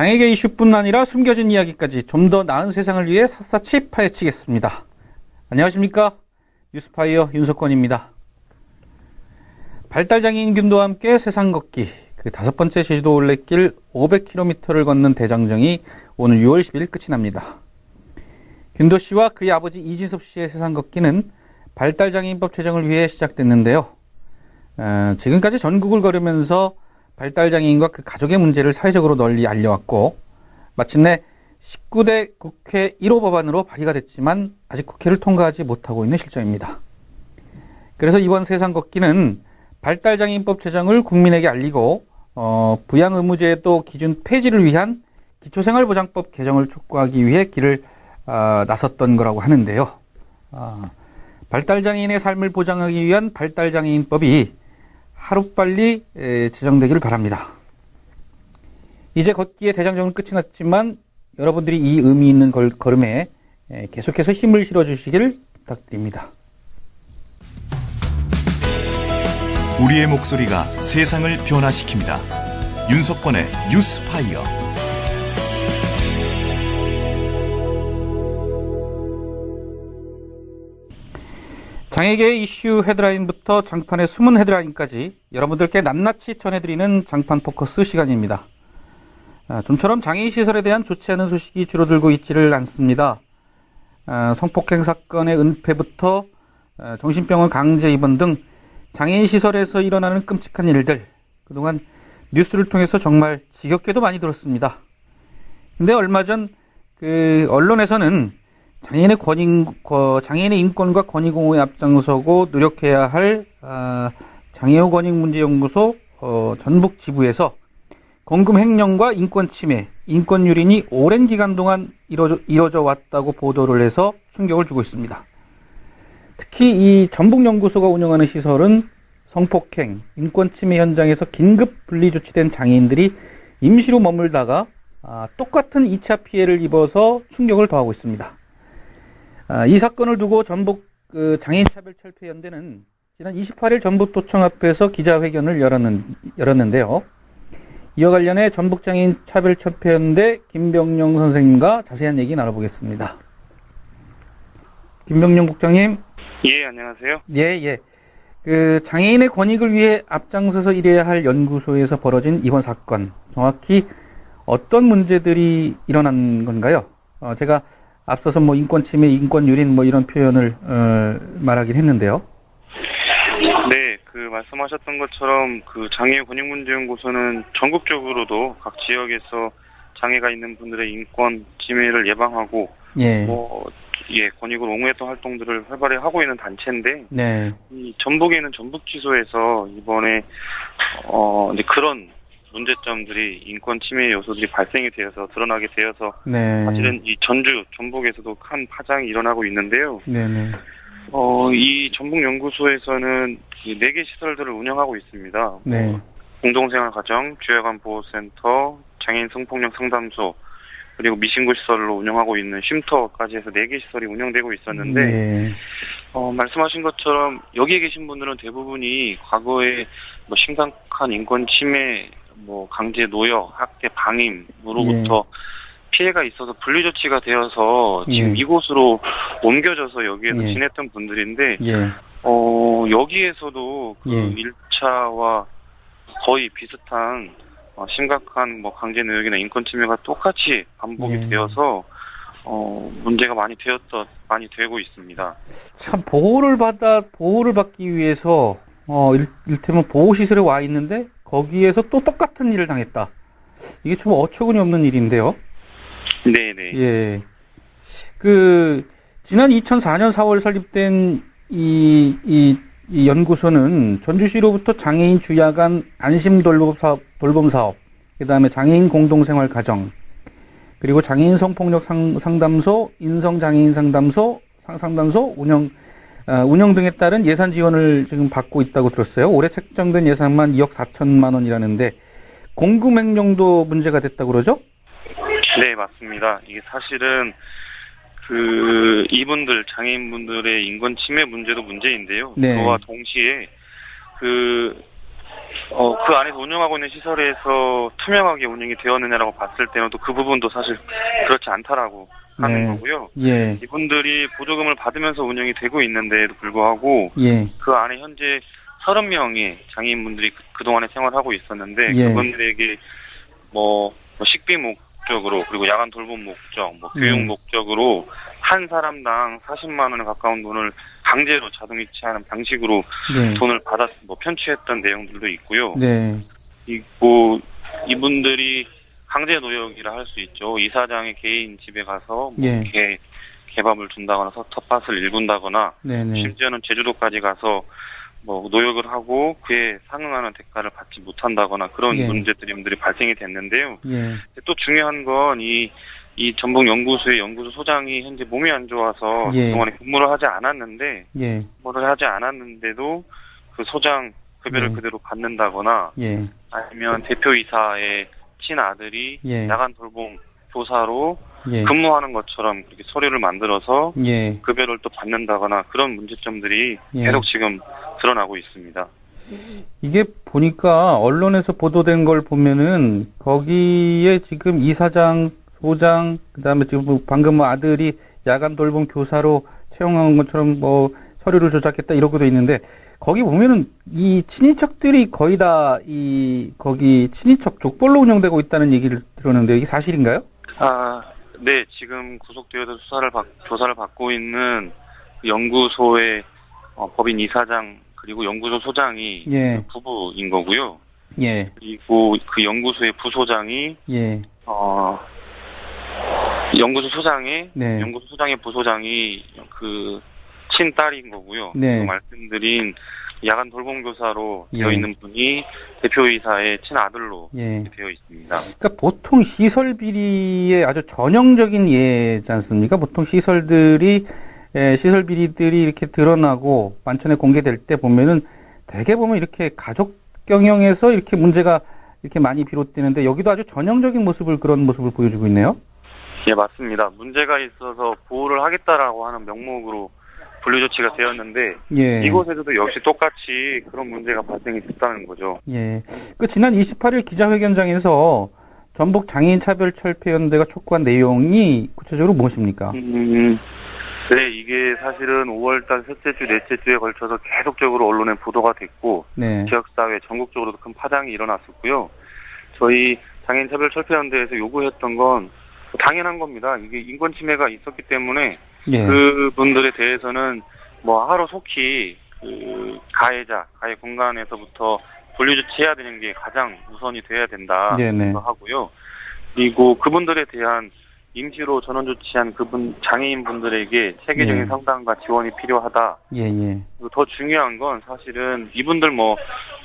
장애계 이슈뿐 아니라 숨겨진 이야기까지 좀 더 나은 세상을 위해 샅샅이 파헤치겠습니다. 안녕하십니까? 뉴스파이어 윤석권입니다. 발달장애인균도 함께 세상 걷기, 그 5번째 제주도 올레길 500km를 걷는 대장정이 오늘 6월 10일 끝이 납니다. 균도 씨와 그의 아버지 이진섭 씨의 세상 걷기는 발달장애인법 제정을 위해 시작됐는데요. 지금까지 전국을 걸으면서 발달장애인과 그 가족의 문제를 사회적으로 널리 알려왔고, 마침내 19대 국회 1호 법안으로 발의가 됐지만 아직 국회를 통과하지 못하고 있는 실정입니다. 그래서 이번 세상 걷기는 발달장애인법 제정을 국민에게 알리고 부양의무제도 기준 폐지를 위한 기초생활보장법 개정을 촉구하기 위해 길을 나섰던 거라고 하는데요. 발달장애인의 삶을 보장하기 위한 발달장애인법이 하루빨리 제정되기를 바랍니다. 이제 걷기의 대장정은 끝이 났지만 여러분들이 이 의미 있는 걸음에 계속해서 힘을 실어주시기를 부탁드립니다. 우리의 목소리가 세상을 변화시킵니다. 윤석권의 뉴스파이어. 장애계의 이슈 헤드라인부터 장판의 숨은 헤드라인까지 여러분들께 낱낱이 전해드리는 장판 포커스 시간입니다. 좀처럼 장애인 시설에 대한 좋지 않은 소식이 줄어들고 있지를 않습니다. 성폭행 사건의 은폐부터 정신병원 강제 입원 등 장애인 시설에서 일어나는 끔찍한 일들, 그동안 뉴스를 통해서 정말 지겹게도 많이 들었습니다. 근데 얼마 전 언론에서는 장애인의 인권과 권익 공호에 앞장서고 노력해야 할 장애우 권익문제연구소 전북 지부에서 공금 횡령과 인권 침해, 인권 유린이 오랜 기간 동안 이뤄져 왔다고 보도를 해서 충격을 주고 있습니다. 특히 이 전북연구소가 운영하는 시설은 성폭행, 인권 침해 현장에서 긴급 분리 조치된 장애인들이 임시로 머물다가 똑같은 2차 피해를 입어서 충격을 더하고 있습니다. 이 사건을 두고 전북 장애인차별철폐연대는 지난 28일 전북도청 앞에서 기자회견을 열었는데요. 이와 관련해 전북장애인차별철폐연대 김병영 선생님과 자세한 얘기 나눠보겠습니다. 김병영 국장님. 예, 안녕하세요. 예. 장애인의 권익을 위해 앞장서서 일해야 할 연구소에서 벌어진 이번 사건, 정확히 어떤 문제들이 일어난 건가요? 제가 앞서서 인권 침해, 인권 유린 이런 표현을 말하긴 했는데요. 네, 말씀하셨던 것처럼 장애인 권익문제연구소는 전국적으로도 각 지역에서 장애가 있는 분들의 인권 침해를 예방하고 권익을 옹호했던 활동들을 활발히 하고 있는 단체인데, 네. 이 전북에 있는 전북지소에서 이번에 이제 그런 문제점들이 인권 침해 요소들이 발생이 되어서 드러나게 되어서 사실은 이 전북에서도 큰 파장이 일어나고 있는데요. 네네. 이 전북연구소에서는 4개 시설들을 운영하고 있습니다. 네. 공동생활가정, 죄악안보호센터, 장애인 성폭력 상담소, 그리고 미신고 시설로 운영하고 있는 쉼터까지 해서 4개 시설이 운영되고 있었는데, 말씀하신 것처럼 여기에 계신 분들은 대부분이 과거에 심각한 인권 침해, 강제 노역, 학대, 방임으로부터 피해가 있어서 분리 조치가 되어서 지금 이곳으로 옮겨져서 여기에서 지냈던 분들인데, 여기에서도 1차와 거의 비슷한 심각한 강제 노역이나 인권 침해가 똑같이 반복이 되어서 문제가 많이 되고 있습니다. 참 보호를 받기 위해서 이를테면 보호시설에 와 있는데 거기에서 또 똑같은 일을 당했다. 이게 좀 어처구니 없는 일인데요. 네네. 예. 지난 2004년 4월 설립된 이 연구소는 전주시로부터 장애인 주야간 안심 돌봄 사업, 그 다음에 장애인 공동생활 가정, 그리고 장애인 성폭력 상담소, 인성장애인 상담소 운영 등에 따른 예산 지원을 지금 받고 있다고 들었어요. 올해 책정된 예산만 2억 4천만 원이라는데 공금 횡령도 문제가 됐다고 그러죠? 네, 맞습니다. 이게 사실은 이분들, 장애인분들의 인권 침해 문제도 문제인데요. 네. 그와 동시에 그 안에서 운영하고 있는 시설에서 투명하게 운영이 되었느냐라고 봤을 때는 또 그 부분도 사실 그렇지 않다라고 하는 네. 거고요. 예. 이분들이 보조금을 받으면서 운영이 되고 있는데도 불구하고 예. 그 안에 현재 30명의 장애인분들이 그동안에 생활하고 있었는데 예. 그분들에게 뭐 식비 목적으로 그리고 야간 돌봄 목적, 뭐 교육 목적으로 한 사람당 40만 원에 가까운 돈을 강제로 자동 이체하는 방식으로 네. 돈을 편취했던 내용들도 있고요. 네. 있고 이분들이 강제 노역이라 할 수 있죠. 이사장의 개인 집에 가서 뭐 예. 개밥을 준다거나 텃밭을 일군다거나 네네. 심지어는 제주도까지 가서 뭐 노역을 하고 그에 상응하는 대가를 받지 못한다거나 그런 예. 문제들이 발생이 됐는데요. 예. 또 중요한 건 이 전북 연구소의 연구소 소장이 현재 몸이 안 좋아서 예. 그동안에 근무를 하지 않았는데 예. 근무를 하지 않았는데도 그 소장 급여를 예. 그대로 받는다거나 예. 아니면 대표이사의 친아들이 예. 야간 돌봄 교사로 예. 근무하는 것처럼 그렇게 서류를 만들어서 예. 급여를 또 받는다거나 그런 문제점들이 예. 계속 지금 드러나고 있습니다. 이게 보니까 언론에서 보도된 걸 보면은 거기에 지금 이사장, 소장, 그다음에 지금 방금 아들이 야간 돌봄 교사로 채용한 것처럼 뭐 서류를 조작했다 이러고도 있는데 거기 보면은 이 친인척들이 거의 다 거기 친인척 족벌로 운영되고 있다는 얘기를 들었는데 이게 사실인가요? 네, 지금 구속되어서 조사를 받고 있는 그 연구소의 법인 이사장 그리고 연구소 소장이 예. 부부인 거고요. 예. 그리고 그 연구소의 부소장이 예. 연구소 소장의 네. 연구소 소장의 부소장이 그 친딸인 거고요. 네. 그 말씀드린 야간 돌봄 교사로 예. 되어 있는 분이 대표이사의 친아들로 예. 되어 있습니다. 그러니까 보통 시설 비리의 아주 전형적인 예지 않습니까? 보통 시설 비리들이 이렇게 드러나고 만천에 공개될 때 보면은 대개 보면 이렇게 가족 경영에서 이렇게 문제가 이렇게 많이 비롯되는데 여기도 아주 전형적인 그런 모습을 보여주고 있네요. 예, 맞습니다. 문제가 있어서 보호를 하겠다라고 하는 명목으로 분류 조치가 되었는데 예. 이곳에서도 역시 똑같이 그런 문제가 발생이 됐다는 거죠. 예. 그 지난 28일 기자회견장에서 전북 장애인차별철폐연대가 촉구한 내용이 구체적으로 무엇입니까? 네, 이게 사실은 5월달 셋째 주, 넷째 주에 걸쳐서 계속적으로 언론에 보도가 됐고 네. 지역사회 전국적으로도 큰 파장이 일어났었고요. 저희 장애인차별철폐연대에서 요구했던 건 당연한 겁니다. 이게 인권 침해가 있었기 때문에 예. 그분들에 대해서는 뭐 하루속히 그 가해 공간에서부터 분류 조치해야 되는 게 가장 우선이 돼야 된다 네네. 하고요. 그리고 그분들에 대한 임시로 전원 조치한 장애인분들에게 체계적인 예. 상담과 지원이 필요하다. 예. 그리고 더 중요한 건 사실은 이분들 뭐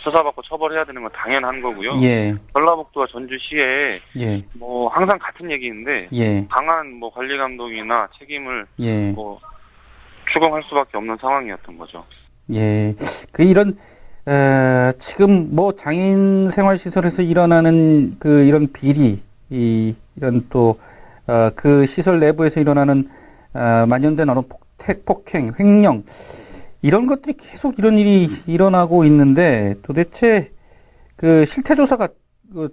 수사받고 처벌해야 되는 건 당연한 거고요. 예. 전라북도와 전주시에 예. 뭐 항상 같은 얘기인데 예. 강한 뭐 관리 감독이나 책임을 예. 뭐 추궁할 수밖에 없는 상황이었던 거죠. 예. 지금 뭐 장애인 생활시설에서 일어나는 이런 비리, 이런 그 시설 내부에서 일어나는 만연된 어느 폭행, 횡령, 이런 것들이 계속 이런 일이 일어나고 있는데 도대체 그 실태조사가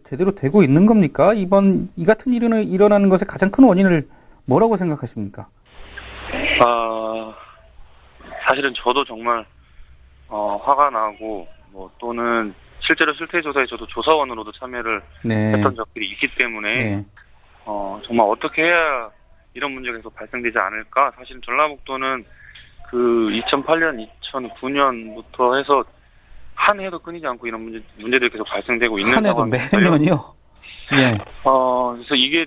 제대로 되고 있는 겁니까? 이 같은 일이 일어나는 것의 가장 큰 원인을 뭐라고 생각하십니까? 사실은 저도 정말 화가 나고 뭐 또는 실제로 실태조사에 저도 조사원으로도 참여를 네. 했던 적들이 있기 때문에 네. 정말 어떻게 해야 이런 문제가 계속 발생되지 않을까? 사실 전라북도는 그 2008년, 2009년부터 해서 한 해도 끊이지 않고 이런 문제들이 계속 발생되고 있는 한 해도 상황이고요. 매년이요? 예. 그래서 이게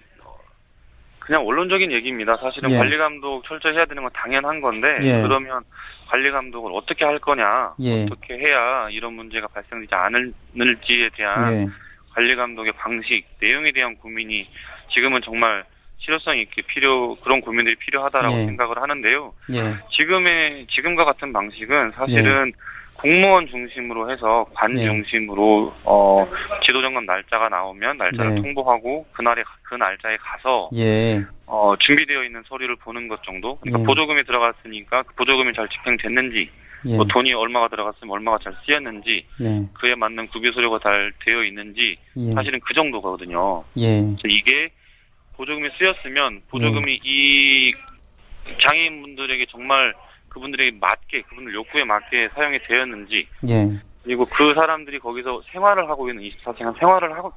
그냥 원론적인 얘기입니다. 사실은 예. 관리감독 철저히 해야 되는 건 당연한 건데 예. 그러면 관리감독을 어떻게 할 거냐, 예. 어떻게 해야 이런 문제가 발생되지 않을지에 대한 예. 관리감독의 방식, 내용에 대한 고민이 지금은 정말 실효성 있게 그런 고민들이 필요하다라고 예. 생각을 하는데요. 예. 지금과 같은 방식은 사실은 공무원 중심으로 해서 관 예. 중심으로 지도점검 날짜가 나오면 날짜를 네. 통보하고 그 날짜에 가서 예. 준비되어 있는 서류를 보는 것 정도. 그러니까 예. 보조금이 들어갔으니까 그 보조금이 잘 집행됐는지 예. 뭐 돈이 얼마가 들어갔으면 얼마가 잘 쓰였는지, 예. 그에 맞는 구비 수료가 잘 되어 있는지, 예. 사실은 그 정도거든요. 예. 그래서 이게 보조금이 쓰였으면 보조금이 이 장애인분들에게 정말 그분들에게 맞게, 그분들 욕구에 맞게 사용이 되었는지, 예. 그리고 그 사람들이 거기서 생활을 하고 있는 24시간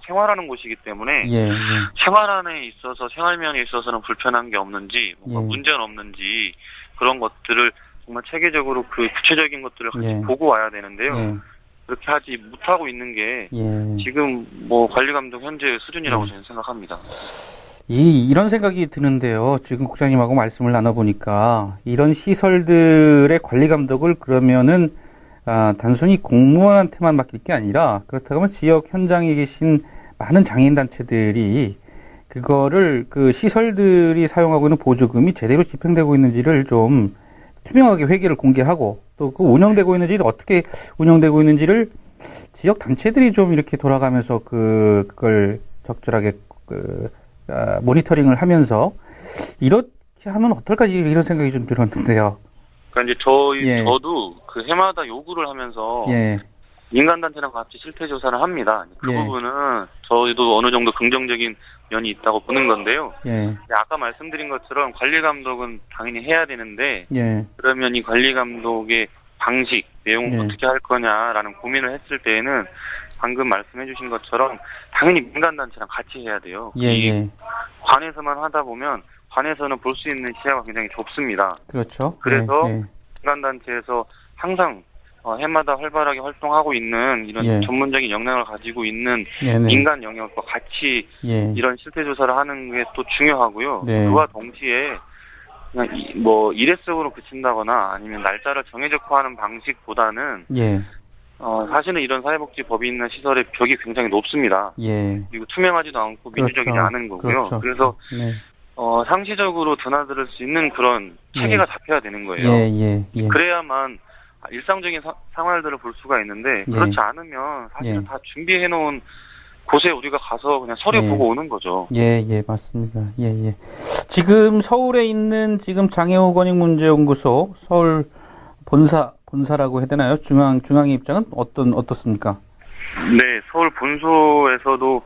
생활하는 곳이기 때문에 예. 예. 생활 안에 있어서 생활면에 있어서는 불편한 게 없는지, 뭔가 예. 문제는 없는지 그런 것들을 정말 체계적으로 그 구체적인 것들을 같이 예. 보고 와야 되는데요. 예. 그렇게 하지 못하고 있는 게 예. 지금 뭐 관리감독 현재 수준이라고 예. 저는 생각합니다. 이런 생각이 드는데요. 지금 국장님하고 말씀을 나눠보니까 이런 시설들의 관리 감독을 그러면은 단순히 공무원한테만 맡길 게 아니라 그렇다고 하면 지역 현장에 계신 많은 장애인 단체들이 그거를 그 시설들이 사용하고 있는 보조금이 제대로 집행되고 있는지를 좀 투명하게 회계를 공개하고 또 그 운영되고 있는지 어떻게 운영되고 있는지를 지역 단체들이 좀 이렇게 돌아가면서 그걸 적절하게 모니터링을 하면서 이렇게 하면 어떨까 이런 생각이 좀 들었는데요. 그러니까 이제 저도 그 해마다 요구를 하면서 예. 민간단체랑 같이 실태조사를 합니다. 그 예. 부분은 저희도 어느 정도 긍정적인 면이 있다고 보는 건데요. 예. 아까 말씀드린 것처럼 관리감독은 당연히 해야 되는데 예. 그러면 이 관리감독의 방식, 내용을 예. 어떻게 할 거냐라는 고민을 했을 때에는 방금 말씀해 주신 것처럼 당연히 민간단체랑 같이 해야 돼요. 예. 예. 관에서만 하다 보면 관에서는 볼 수 있는 시야가 굉장히 좁습니다. 그렇죠. 그래서 예. 민간단체에서 항상 해마다 활발하게 활동하고 있는 이런 예. 전문적인 역량을 가지고 있는 예. 네. 민간 영역과 같이 예. 이런 실태조사를 하는 게 또 중요하고요. 네. 그와 동시에 그냥 일회성으로 그친다거나 아니면 날짜를 정해적화하는 방식보다는 예. 사실은 이런 사회복지법이 있는 시설의 벽이 굉장히 높습니다. 예. 그리고 투명하지도 않고 민주적이지 그렇죠. 않은 거고요. 그렇죠. 그래서 네. 상시적으로 드나들 수 있는 그런 체계가 예. 잡혀야 되는 거예요. 예. 예. 예. 그래야만 일상적인 생활들을 볼 수가 있는데 예. 그렇지 않으면 사실은 예. 다 준비해놓은 곳에 우리가 가서 그냥 서류 예. 보고 오는 거죠. 예, 예, 맞습니다. 예, 예. 지금 서울에 있는 지금 장애우 권익문제연구소 서울 본사라고 해야 되나요? 중앙의 입장은 어떻습니까? 네, 서울 본소에서도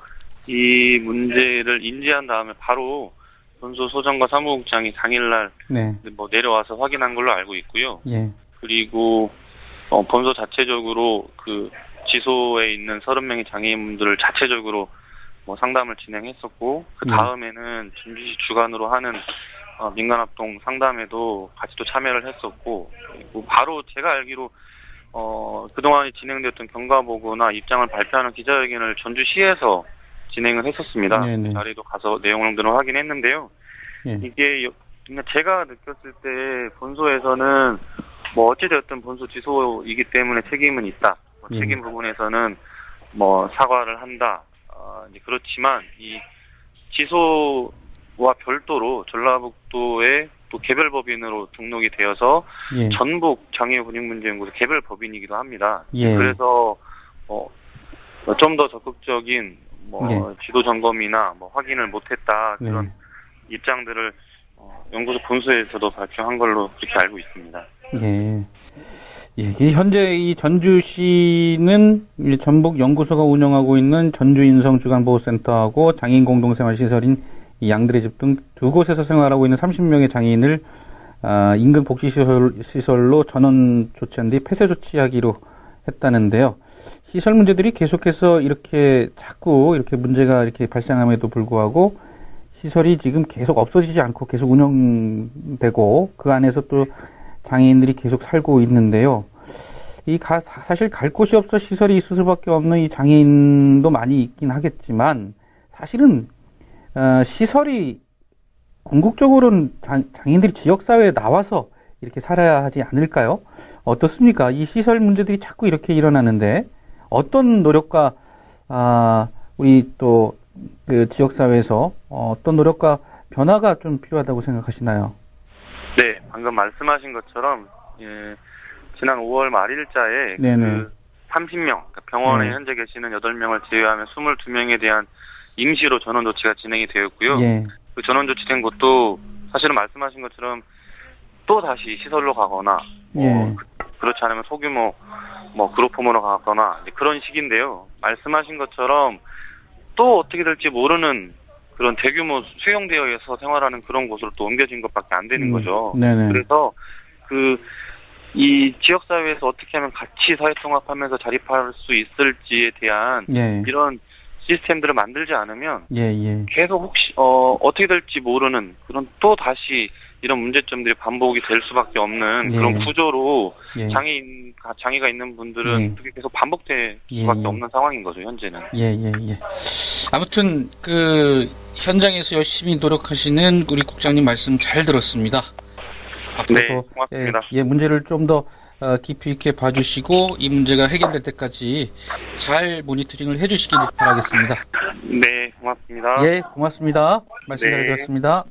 이 문제를 인지한 다음에 바로 본소 소장과 사무국장이 당일날 네. 내려와서 확인한 걸로 알고 있고요. 예. 그리고 본소 자체적으로 그 지소에 있는 30명의 장애인분들을 자체적으로 상담을 진행했었고 그 다음에는 전주시 주관으로 하는 민간합동 상담에도 같이 또 참여를 했었고 그리고 바로 제가 알기로 그동안 진행되었던 경과보고나 입장을 발표하는 기자회견을 전주시에서 진행을 했었습니다. 네네. 그 자리도 가서 내용들을 확인했는데요. 예. 이게 제가 느꼈을 때 본소에서는 어찌되었든 본소 지소이기 때문에 책임은 있다. 예. 책임 부분에서는 사과를 한다. 이제 그렇지만 이 지소와 별도로 전라북도의 또 개별법인으로 등록이 되어서 예. 전북 장애우 권익문제연구소 개별법인이기도 합니다. 예. 그래서 좀 더 적극적인 예. 지도 점검이나 확인을 못했다 그런 네. 입장들을 연구소 본소에서도 발표한 걸로 그렇게 알고 있습니다. 예. 예. 현재 이 전주시는 전북 연구소가 운영하고 있는 전주인성주간보호센터하고 장애인 공동생활시설인 이 양들의 집 등 두 곳에서 생활하고 있는 30명의 장애인을 인근 복지시설로 전원 조치한 뒤 폐쇄 조치하기로 했다는데요. 시설 문제들이 계속해서 자꾸 이렇게 문제가 이렇게 발생함에도 불구하고 시설이 지금 계속 없어지지 않고 계속 운영되고 그 안에서 또 장애인들이 계속 살고 있는데요. 사실 갈 곳이 없어 시설이 있을 수밖에 없는 이 장애인도 많이 있긴 하겠지만 사실은 시설이 궁극적으로는 장애인들이 지역사회에 나와서 이렇게 살아야 하지 않을까요? 어떻습니까? 이 시설 문제들이 자꾸 이렇게 일어나는데 어떤 노력과 우리 또 그 지역사회에서 어떤 노력과 변화가 좀 필요하다고 생각하시나요? 네, 방금 말씀하신 것처럼 지난 5월 말일자에 그 30명, 그러니까 병원에 현재 계시는 8명을 제외하면 22명에 대한 임시로 전원 조치가 진행이 되었고요. 예. 그 전원 조치된 곳도 사실은 말씀하신 것처럼 또 다시 시설로 가거나 그렇지 않으면 소규모 뭐 그룹홈으로 가거나 이제 그런 식인데요. 말씀하신 것처럼 또 어떻게 될지 모르는 그런 대규모 수용대여에서 생활하는 그런 곳으로 또 옮겨진 것밖에 안 되는 거죠. 네네. 그래서 이 지역사회에서 어떻게 하면 같이 사회통합하면서 자립할 수 있을지에 대한 예. 이런 시스템들을 만들지 않으면 예. 계속 혹시 어떻게 될지 모르는 그런 또 다시 이런 문제점들이 반복이 될 수밖에 없는 예. 그런 구조로 예. 장애가 있는 분들은 예. 그게 계속 반복될 예. 수밖에 없는 상황인 거죠, 현재는. 예. 아무튼 현장에서 열심히 노력하시는 우리 국장님 말씀 잘 들었습니다. 앞으로도 네, 고맙습니다. 문제를 좀 더 깊이 있게 봐주시고 이 문제가 해결될 때까지 잘 모니터링을 해주시길 바라겠습니다. 네, 고맙습니다. 예, 고맙습니다. 말씀 잘 네. 들었습니다.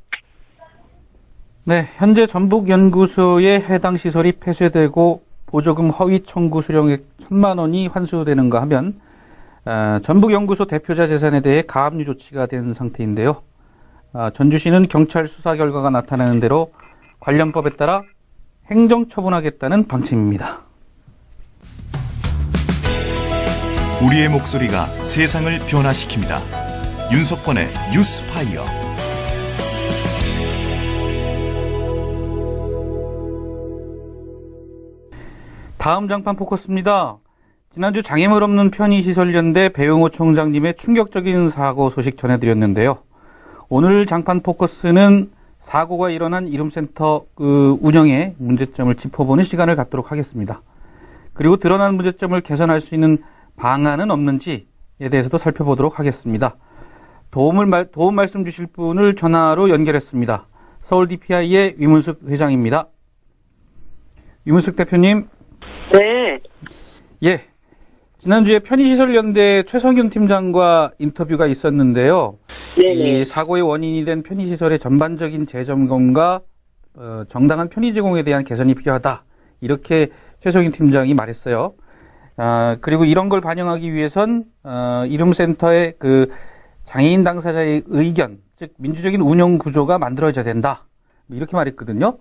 네, 현재 전북연구소의 해당 시설이 폐쇄되고 보조금 허위 청구 수령액 1,000만 원이 환수되는가 하면 전북연구소 대표자 재산에 대해 가압류 조치가 된 상태인데요. 전주시는 경찰 수사 결과가 나타나는 대로 관련법에 따라 행정처분하겠다는 방침입니다. 우리의 목소리가 세상을 변화시킵니다. 윤석권의 뉴스파이어. 다음 장판 포커스입니다. 지난주 장애물 없는 편의시설연대 배용호 총장님의 충격적인 사고 소식 전해드렸는데요. 오늘 장판 포커스는 사고가 일어난 이름센터 운영의 문제점을 짚어보는 시간을 갖도록 하겠습니다. 그리고 드러난 문제점을 개선할 수 있는 방안은 없는지에 대해서도 살펴보도록 하겠습니다. 도움 말씀 주실 분을 전화로 연결했습니다. 서울 DPI의 위문숙 회장입니다. 위문숙 대표님. 네. 예. 지난주에 편의시설연대 최성윤 팀장과 인터뷰가 있었는데요. 네네. 이 사고의 원인이 된 편의시설의 전반적인 재점검과 정당한 편의 제공에 대한 개선이 필요하다. 이렇게 최성윤 팀장이 말했어요. 그리고 이런 걸 반영하기 위해선 이름센터의 장애인 당사자의 의견, 즉 민주적인 운영 구조가 만들어져야 된다. 이렇게 말했거든요.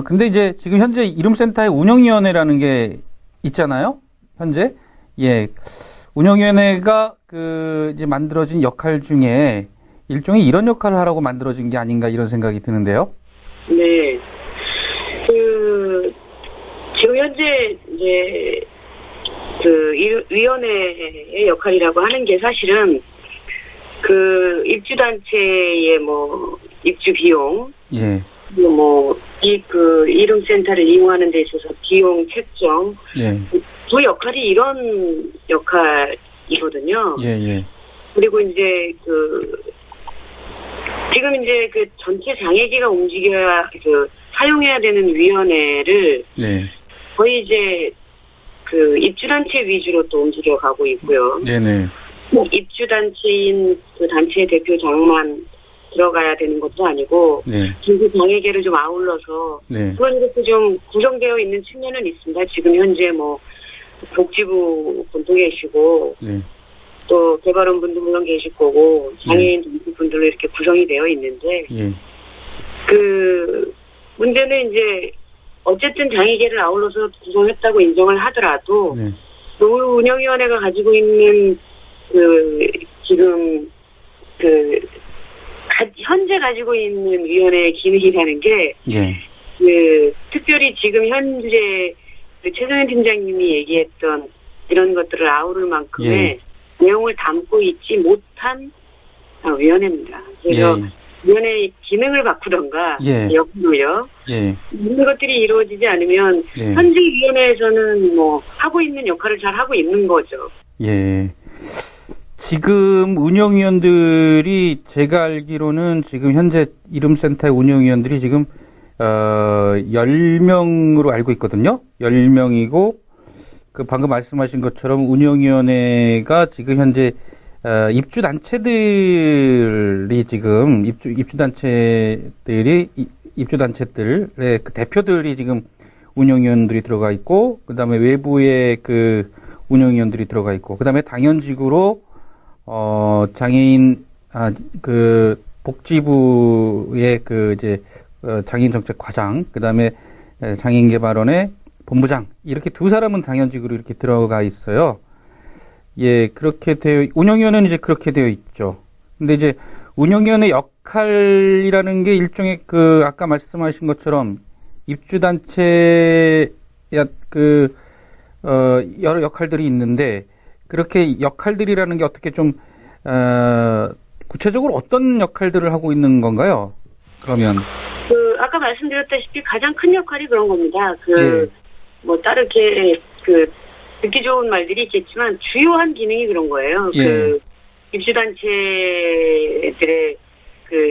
근데 이제 지금 현재 이름센터의 운영위원회라는 게 있잖아요. 현재. 예. 운영위원회가 이제 만들어진 역할 중에 일종의 이런 역할을 하라고 만들어진 게 아닌가 이런 생각이 드는데요. 네. 지금 현재 이제 위원회의 역할이라고 하는 게 사실은 입주단체의 입주 비용, 예. 이름센터를 이용하는 데 있어서 비용 책정, 예. 그 역할이 이런 역할이거든요. 예. 그리고 이제 지금 이제 전체 장애계가 움직여야 사용해야 되는 위원회를 네. 거의 이제 입주단체 위주로 또 움직여가고 있고요. 네네. 입주단체인 단체 대표장만 들어가야 되는 것도 아니고, 네. 전국 장애계를 좀 아울러서, 네. 그런 이렇게 좀 구성되어 있는 측면은 있습니다. 지금 현재 복지부 분도 계시고, 네. 또 개발원 분도 물론 계실 거고, 장애인 분들로 이렇게 구성이 되어 있는데, 예. 문제는 이제, 어쨌든 장애계를 아울러서 구성했다고 인정을 하더라도, 네. 운영위원회가 가지고 있는, 지금, 현재 가지고 있는 위원회의 기능이라는 게, 예. 특별히 지금 현재 최성현 팀장님이 얘기했던 이런 것들을 아우를 만큼의 예. 내용을 담고 있지 못한 위원회입니다. 그래서 예. 위원회의 기능을 바꾸던가, 예. 역으로요. 예. 이런 것들이 이루어지지 않으면 예. 현재 위원회에서는 하고 있는 역할을 잘 하고 있는 거죠. 예. 지금 운영위원들이 제가 알기로는 지금 현재 이름센터의 운영위원들이 지금 10명으로 알고 있거든요. 10명이고 방금 말씀하신 것처럼 운영위원회가 지금 현재 입주단체들이 지금 입주단체들의 대표들이 지금 운영위원들이 들어가 있고 그다음에 외부의 운영위원들이 들어가 있고 그다음에 당연직으로 장애인 복지부의 장애인 정책 과장 그다음에 장애인 개발원의 본부장 이렇게 두 사람은 당연직으로 이렇게 들어가 있어요. 예, 그렇게 운영위원회는 이제 그렇게 되어 있죠. 근데 이제 운영위원회 역할이라는 게 일종의 아까 말씀하신 것처럼 입주단체야 여러 역할들이 있는데 그렇게 역할들이라는 게 어떻게 좀 구체적으로 어떤 역할들을 하고 있는 건가요? 그러면 아까 말씀드렸다시피 가장 큰 역할이 그런 겁니다. 예. 뭐 다르게 듣기 좋은 말들이 있겠지만 주요한 기능이 그런 거예요. 예. 입주단체들의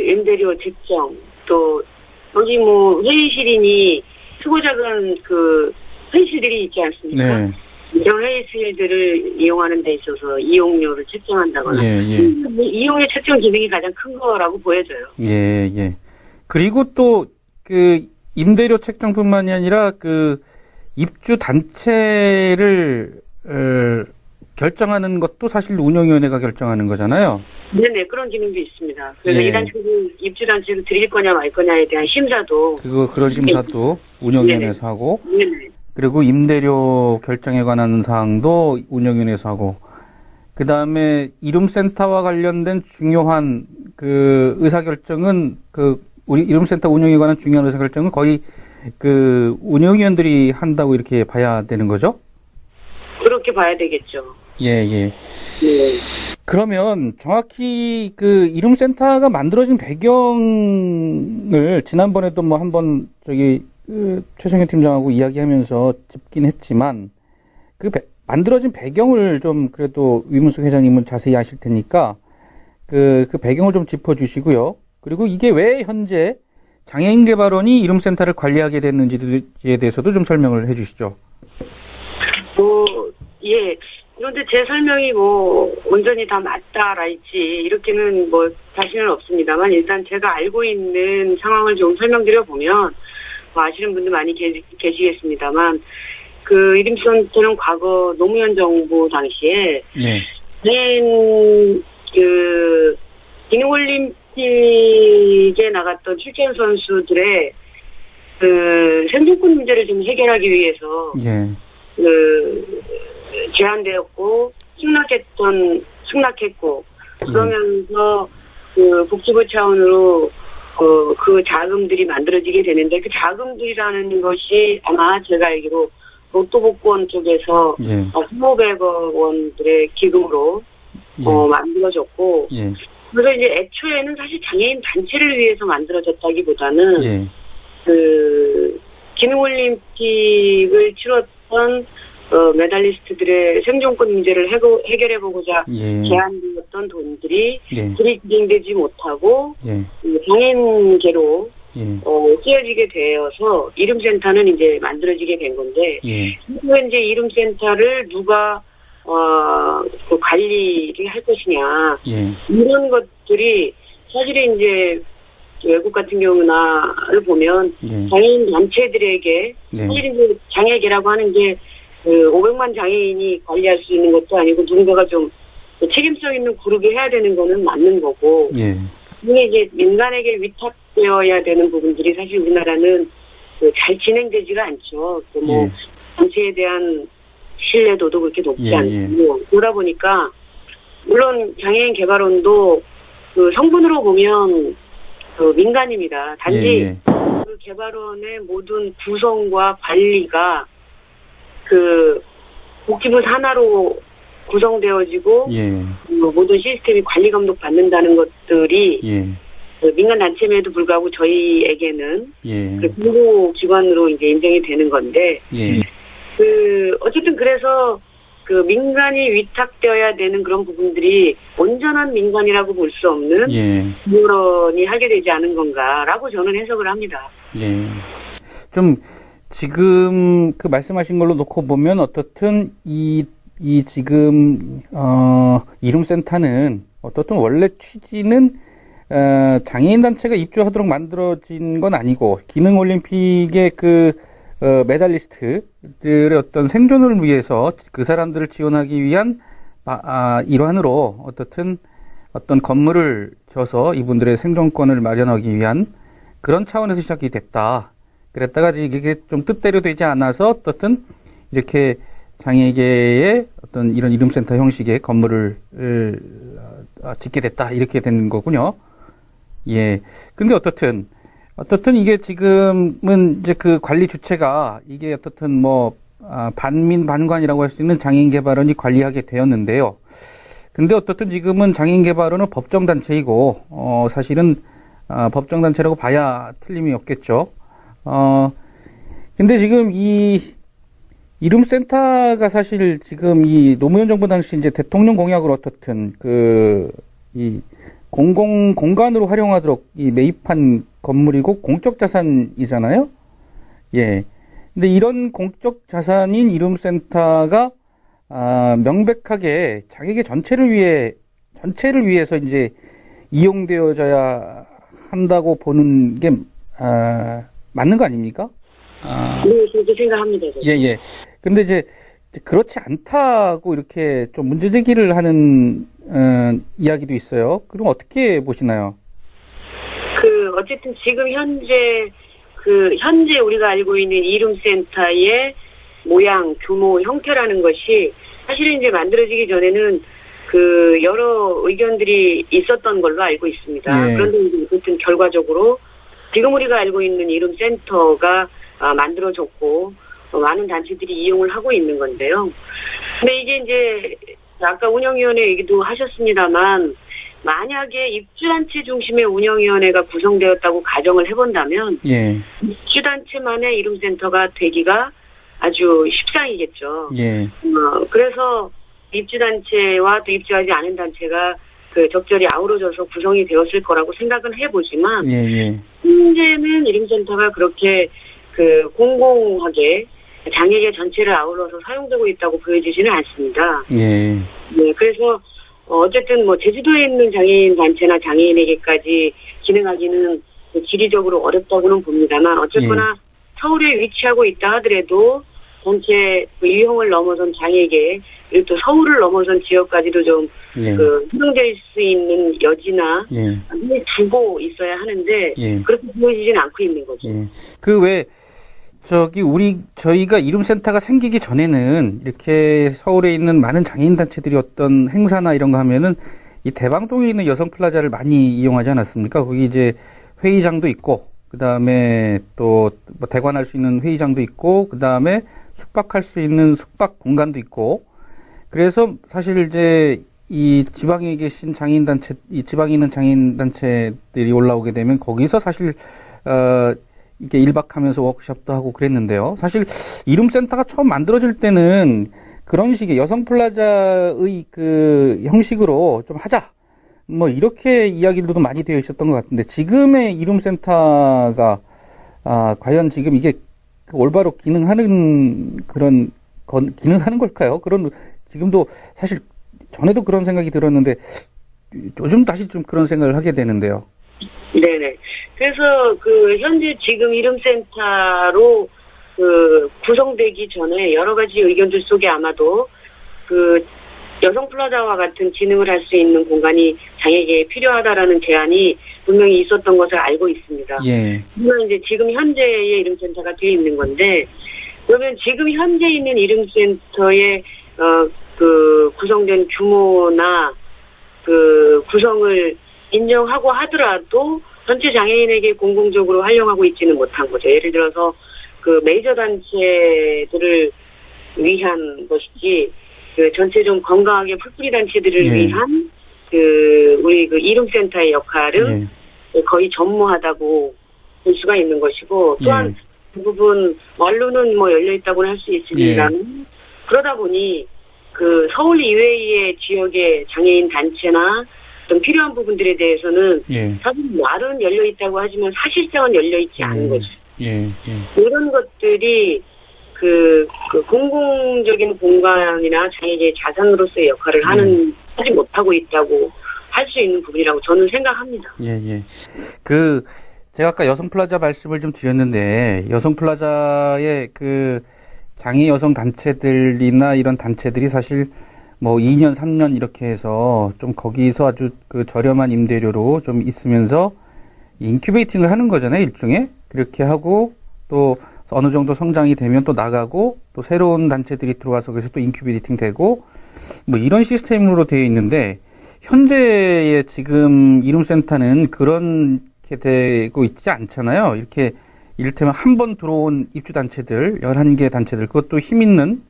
임대료 책정, 또 여기 뭐 회의실이니 크고 작은 회의실들이 있지 않습니까? 네. 이런 회의실들을 이용하는 데 있어서 이용료를 책정한다거나 예. 이용료 책정 기능이 가장 큰 거라고 보여져요. 예. 그리고 또 임대료 책정뿐만이 아니라 입주 단체를 결정하는 것도 사실 운영위원회가 결정하는 거잖아요. 네네, 그런 기능도 있습니다. 그래서 예. 이 단체를 입주단체로 드릴 거냐 말 거냐에 대한 심사도 그런 심사도 운영위원회에서 하고, 네네. 그리고 임대료 결정에 관한 사항도 운영위원회에서 하고, 그 다음에 이룸센터와 관련된 중요한 의사결정은 우리 이룸센터 운영에 관한 중요한 의사결정은 거의 운영위원들이 한다고 이렇게 봐야 되는 거죠? 그렇게 봐야 되겠죠. 예. 네. 그러면 정확히 이룸센터가 만들어진 배경을 지난번에도 뭐 한번 최성현 팀장하고 이야기하면서 짚긴 했지만 만들어진 배경을 좀 그래도 위문숙 회장님은 자세히 아실 테니까 그 배경을 좀 짚어주시고요. 그리고 이게 왜 현재 장애인개발원이 이룸센터를 관리하게 됐는지에 대해서도 좀 설명을 해주시죠. 예. 그런데 제 설명이 온전히 다 맞다랄지 이렇게는 자신은 없습니다만 일단 제가 알고 있는 상황을 좀 설명드려 보면 아시는 분들 많이 계시겠습니다만 이룸센터는 과거 노무현 정부 당시에 기능올림픽에 나갔던 출전 선수들의 생존권 문제를 좀 해결하기 위해서 제한되었고 승낙했고 그러면서 복지부 차원으로 그 자금들이 만들어지게 되는데 그 자금들이라는 것이 아마 제가 알기로 로또복권 쪽에서 1,500억 원들의 기금으로 만들어졌고 그래서 이제 애초에는 사실 장애인 단체를 위해서 만들어졌다기보다는 기능올림픽을 치렀던 메달리스트들의 생존권 문제를 해결해보고자 제한되었던 돈들이 들이대지 못하고 장애인계로 쓰여지게 되어서 이룸센터는 이제 만들어지게 된 건데 현재 이룸센터를 누가 관리를 할 것이냐 이런 것들이 사실은 이제 외국 같은 경우나를 보면 장애인 단체들에게 사실 이제 장애계라고 하는 게 500만 장애인이 관리할 수 있는 것도 아니고 누군가가 좀 책임성 있는 그룹이 해야 되는 거는 맞는 거고 이게 이제 민간에게 위탁되어야 되는 부분들이 사실 우리나라는 잘 진행되지가 않죠. 단체에 대한 신뢰도도 그렇게 높지 않고 그러다 보니까 물론 장애인 개발원도 성분으로 보면 민간입니다. 단지 그 개발원의 모든 구성과 관리가 복지부 산하로 구성되어지고 모든 시스템이 관리 감독 받는다는 것들이 민간 단체임에도 불구하고 저희에게는 공공 기관으로 이제 인정이 되는 건데 어쨌든 그래서 민간이 위탁되어야 되는 그런 부분들이 온전한 민간이라고 볼 수 없는 기관이 하게 되지 않은 건가라고 저는 해석을 합니다. 좀 지금 말씀하신 걸로 놓고 보면 어떻든 이 지금 이룸센터는 어떻든 원래 취지는 장애인 단체가 입주하도록 만들어진 건 아니고 기능올림픽의 메달리스트들의 어떤 생존을 위해서 그 사람들을 지원하기 위한 일환으로 어떤 건물을 져서 이분들의 생존권을 마련하기 위한 그런 차원에서 시작이 됐다. 그랬다가 이게 좀 뜻대로 되지 않아서 어떻든 이렇게 장애계의 어떤 이런 이름센터 형식의 건물을 짓게 됐다. 이렇게 된 거군요. 예. 근데 어떻든 이게 지금은 이제 그 관리 주체가 이게 어떻든 뭐, 반민반관이라고 할 수 있는 장애인개발원이 관리하게 되었는데요. 근데 어떻든 지금은 장애인개발원은 법정단체이고, 사실은, 법정단체라고 봐야 틀림이 없겠죠. 근데 지금 이 이름센터가 사실 지금 이 노무현 정부 당시 이제 대통령 공약으로 어떻든 이 공공 공간으로 활용하도록 이 매입한 건물이고 공적 자산이잖아요. 예. 근데 이런 공적 자산인 이름센터가 명백하게 장애계 전체를 위해서 이제 이용되어져야 한다고 보는 게 맞는 거 아닙니까? 네, 그렇게 생각합니다. 예. 근데 이제 그렇지 않다고 이렇게 좀 문제 제기를 하는 이야기도 있어요. 그럼 어떻게 보시나요? 어쨌든 지금 현재 우리가 알고 있는 이름센터의 모양, 규모, 형태라는 것이 사실은 이제 만들어지기 전에는 여러 의견들이 있었던 걸로 알고 있습니다. 예. 그런데 이제 어쨌든 결과적으로 지금 우리가 알고 있는 이름센터가 만들어졌고 많은 단체들이 이용을 하고 있는 건데요. 근데 이게 이제 아까 운영위원회 얘기도 하셨습니다만 만약에 입주단체 중심의 운영위원회가 구성되었다고 가정을 해본다면 예. 입주단체만의 이름센터가 되기가 아주 십상이겠죠. 예. 그래서 입주단체와 또 입주하지 않은 단체가 적절히 아우러져서 구성이 되었을 거라고 생각은 해보지만 예. 현재는 이름센터가 그렇게 공공하게 장애계 전체를 아우러서 사용되고 있다고 보여지지는 않습니다. 예. 네, 그래서 어쨌든 뭐 제주도에 있는 장애인 단체나 장애인에게까지 기능하기는 지리적으로 어렵다고는 봅니다만 어쨌거나 서울에 위치하고 있다 하더라도 전체 유형을 넘어선 장애계 그리고 또 서울을 넘어선 지역까지도 좀 활용될 수 있는 여지나 두고 있어야 하는데 그렇게 보여지지는 않고 있는 거죠. 저희가 이름센터가 생기기 전에는 이렇게 서울에 있는 많은 장애인단체들이 어떤 행사나 이런 거 하면은 이 대방동에 있는 여성플라자를 많이 이용하지 않았습니까? 거기 이제 회의장도 있고, 그 다음에 또 뭐 대관할 수 있는 회의장도 있고, 그 다음에 숙박할 수 있는 숙박 공간도 있고, 그래서 사실 이제 이 지방에 계신 장애인단체, 이 지방에 있는 장애인단체들이 올라오게 되면 거기서 사실, 이렇게 1박 하면서 워크숍도 하고 그랬는데요. 사실 이름센터가 처음 만들어질 때는 그런 식의 여성플라자의 형식으로 좀 하자. 뭐 이렇게 이야기들도 많이 되어 있었던 것 같은데 지금의 이름센터가 과연 지금 이게 올바로 기능하는 기능하는 걸까요? 지금도 사실 전에도 그런 생각이 들었는데 요즘 다시 좀 그런 생각을 하게 되는데요. 네네. 그래서 현재 지금 이름센터로 구성되기 전에 여러 가지 의견들 속에 아마도 여성 플라자와 같은 기능을 할 수 있는 공간이 장애계에 필요하다라는 제안이 분명히 있었던 것을 알고 있습니다. 그러면 이제 지금 현재의 이름센터가 되어 있는 건데 그러면 지금 현재 있는 이름센터의 구성된 규모나 구성을 인정하고 하더라도 전체 장애인에게 공공적으로 활용하고 있지는 못한 거죠. 예를 들어서 메이저 단체들을 위한 것이지 전체 좀 건강하게 풀뿌리 단체들을 위한 우리 이름센터의 역할은 거의 전무하다고 볼 수가 있는 것이고 또한 그 부분 원로는 뭐 열려 있다고는 할 수 있습니다만 그러다 보니 서울 이외의 지역의 장애인 단체나 좀 필요한 부분들에 대해서는 사실 말은 열려 있다고 하지만 사실상은 열려 있지 않은 거죠. 이런 것들이 공공적인 공간이나 장애계의 자산으로서의 역할을 하지 못하고 있다고 할 수 있는 부분이라고 저는 생각합니다. 제가 아까 여성플라자 말씀을 좀 드렸는데 여성플라자의 장애 여성 단체들이나 이런 단체들이 사실 뭐 2년, 3년 이렇게 해서 좀 거기서 아주 저렴한 임대료로 좀 있으면서 인큐베이팅을 하는 거잖아요, 일종의. 그렇게 하고, 또 어느 정도 성장이 되면 또 나가고 또 새로운 단체들이 들어와서 그래서 또 인큐베이팅 되고 뭐 이런 시스템으로 되어 있는데 현재의 지금 이룸센터는 그렇게 되고 있지 않잖아요. 이렇게 이를테면 한 번 들어온 입주단체들, 11개 단체들, 그것도 힘 있는,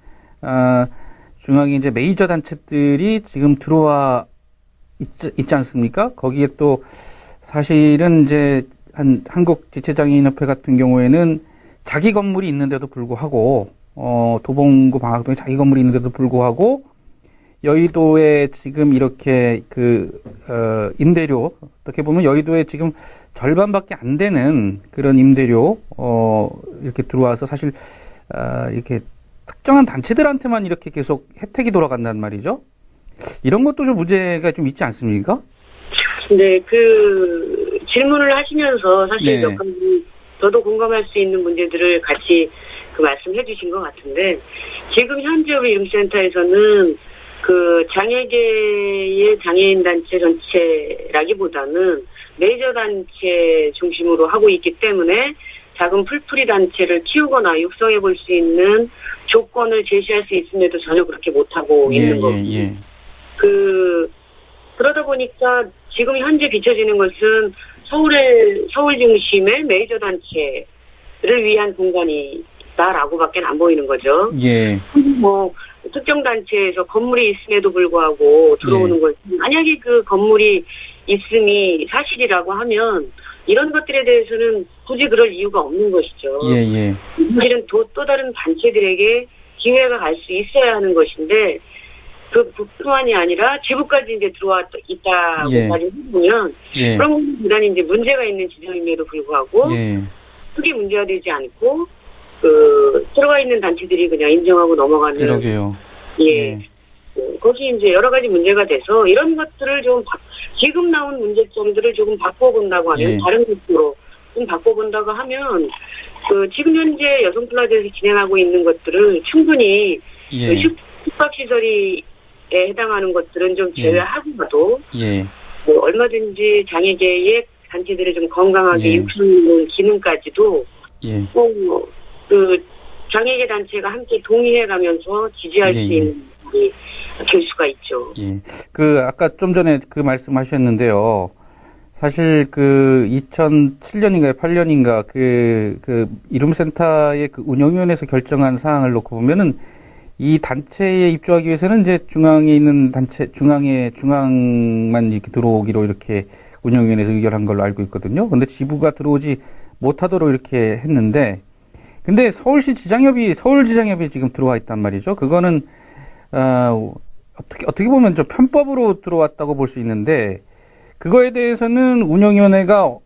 중앙에 이제 메이저 단체들이 지금 들어와 있지 않습니까? 거기에 또 사실은 이제 한국지체장애인협회 같은 경우에는 자기 건물이 있는데도 불구하고, 도봉구 방학동에 자기 건물이 있는데도 불구하고, 여의도에 지금 이렇게 임대료, 어떻게 보면 여의도에 지금 절반밖에 안 되는 그런 임대료, 이렇게 들어와서 사실, 이렇게 특정한 단체들한테만 이렇게 계속 혜택이 돌아간단 말이죠. 이런 것도 좀 문제가 좀 있지 않습니까? 네, 질문을 하시면서 사실 몇 가지 저도 공감할 수 있는 문제들을 같이 말씀해 주신 것 같은데, 지금 현재 우리 이룸센터에서는 장애계의 장애인 단체 전체라기보다는 메이저 단체 중심으로 하고 있기 때문에 작은 풀뿌리 단체를 키우거나 육성해 볼 수 있는 조건을 제시할 수 있음에도 전혀 그렇게 못하고 있는 거고. 그러다 보니까 지금 현재 비춰지는 것은 서울 중심의 메이저 단체를 위한 공간이다라고밖에 안 보이는 거죠. 예. 뭐, 특정 단체에서 건물이 있음에도 불구하고 들어오는 것, 만약에 그 건물이 있음이 사실이라고 하면 이런 것들에 대해서는 굳이 그럴 이유가 없는 것이죠. 사실은 또 다른 단체들에게 기회가 갈 수 있어야 하는 것인데, 그뿐만이 아니라 지부까지 이제 들어와 있다고까지 해보면, 그런 건 대단히 이제 문제가 있는 지점임에도 불구하고, 크게 문제가 되지 않고, 들어가 있는 단체들이 그냥 인정하고 넘어가는. 그러게요. 거기 이제 여러 가지 문제가 돼서 이런 것들을 좀 지금 나온 문제점들을 조금 바꿔본다고 하면 다른 것으로 좀 바꿔본다고 하면 지금 현재 여성 플라자에서 진행하고 있는 것들을 충분히 숙박시설에 해당하는 것들은 좀 제외하고도 얼마든지 장애계의 단체들을 좀 건강하게 육성하는 기능까지도 장애계 단체가 함께 동의해가면서 지지할 수 있는 일이 될 수가 있죠. 아까 좀 전에 말씀하셨는데요. 사실 2007년인가요, 8년인가 이룸센터의 운영위원회에서 결정한 사항을 놓고 보면은 이 단체에 입주하기 위해서는 이제 중앙에 있는 단체, 중앙만 이렇게 들어오기로 이렇게 운영위원회에서 의결한 걸로 알고 있거든요. 근데 지부가 들어오지 못하도록 이렇게 했는데, 근데 서울지장협이 지금 들어와 있단 말이죠. 그거는, 어떻게 보면 좀 편법으로 들어왔다고 볼 수 있는데, 그거에 대해서는 운영위원회가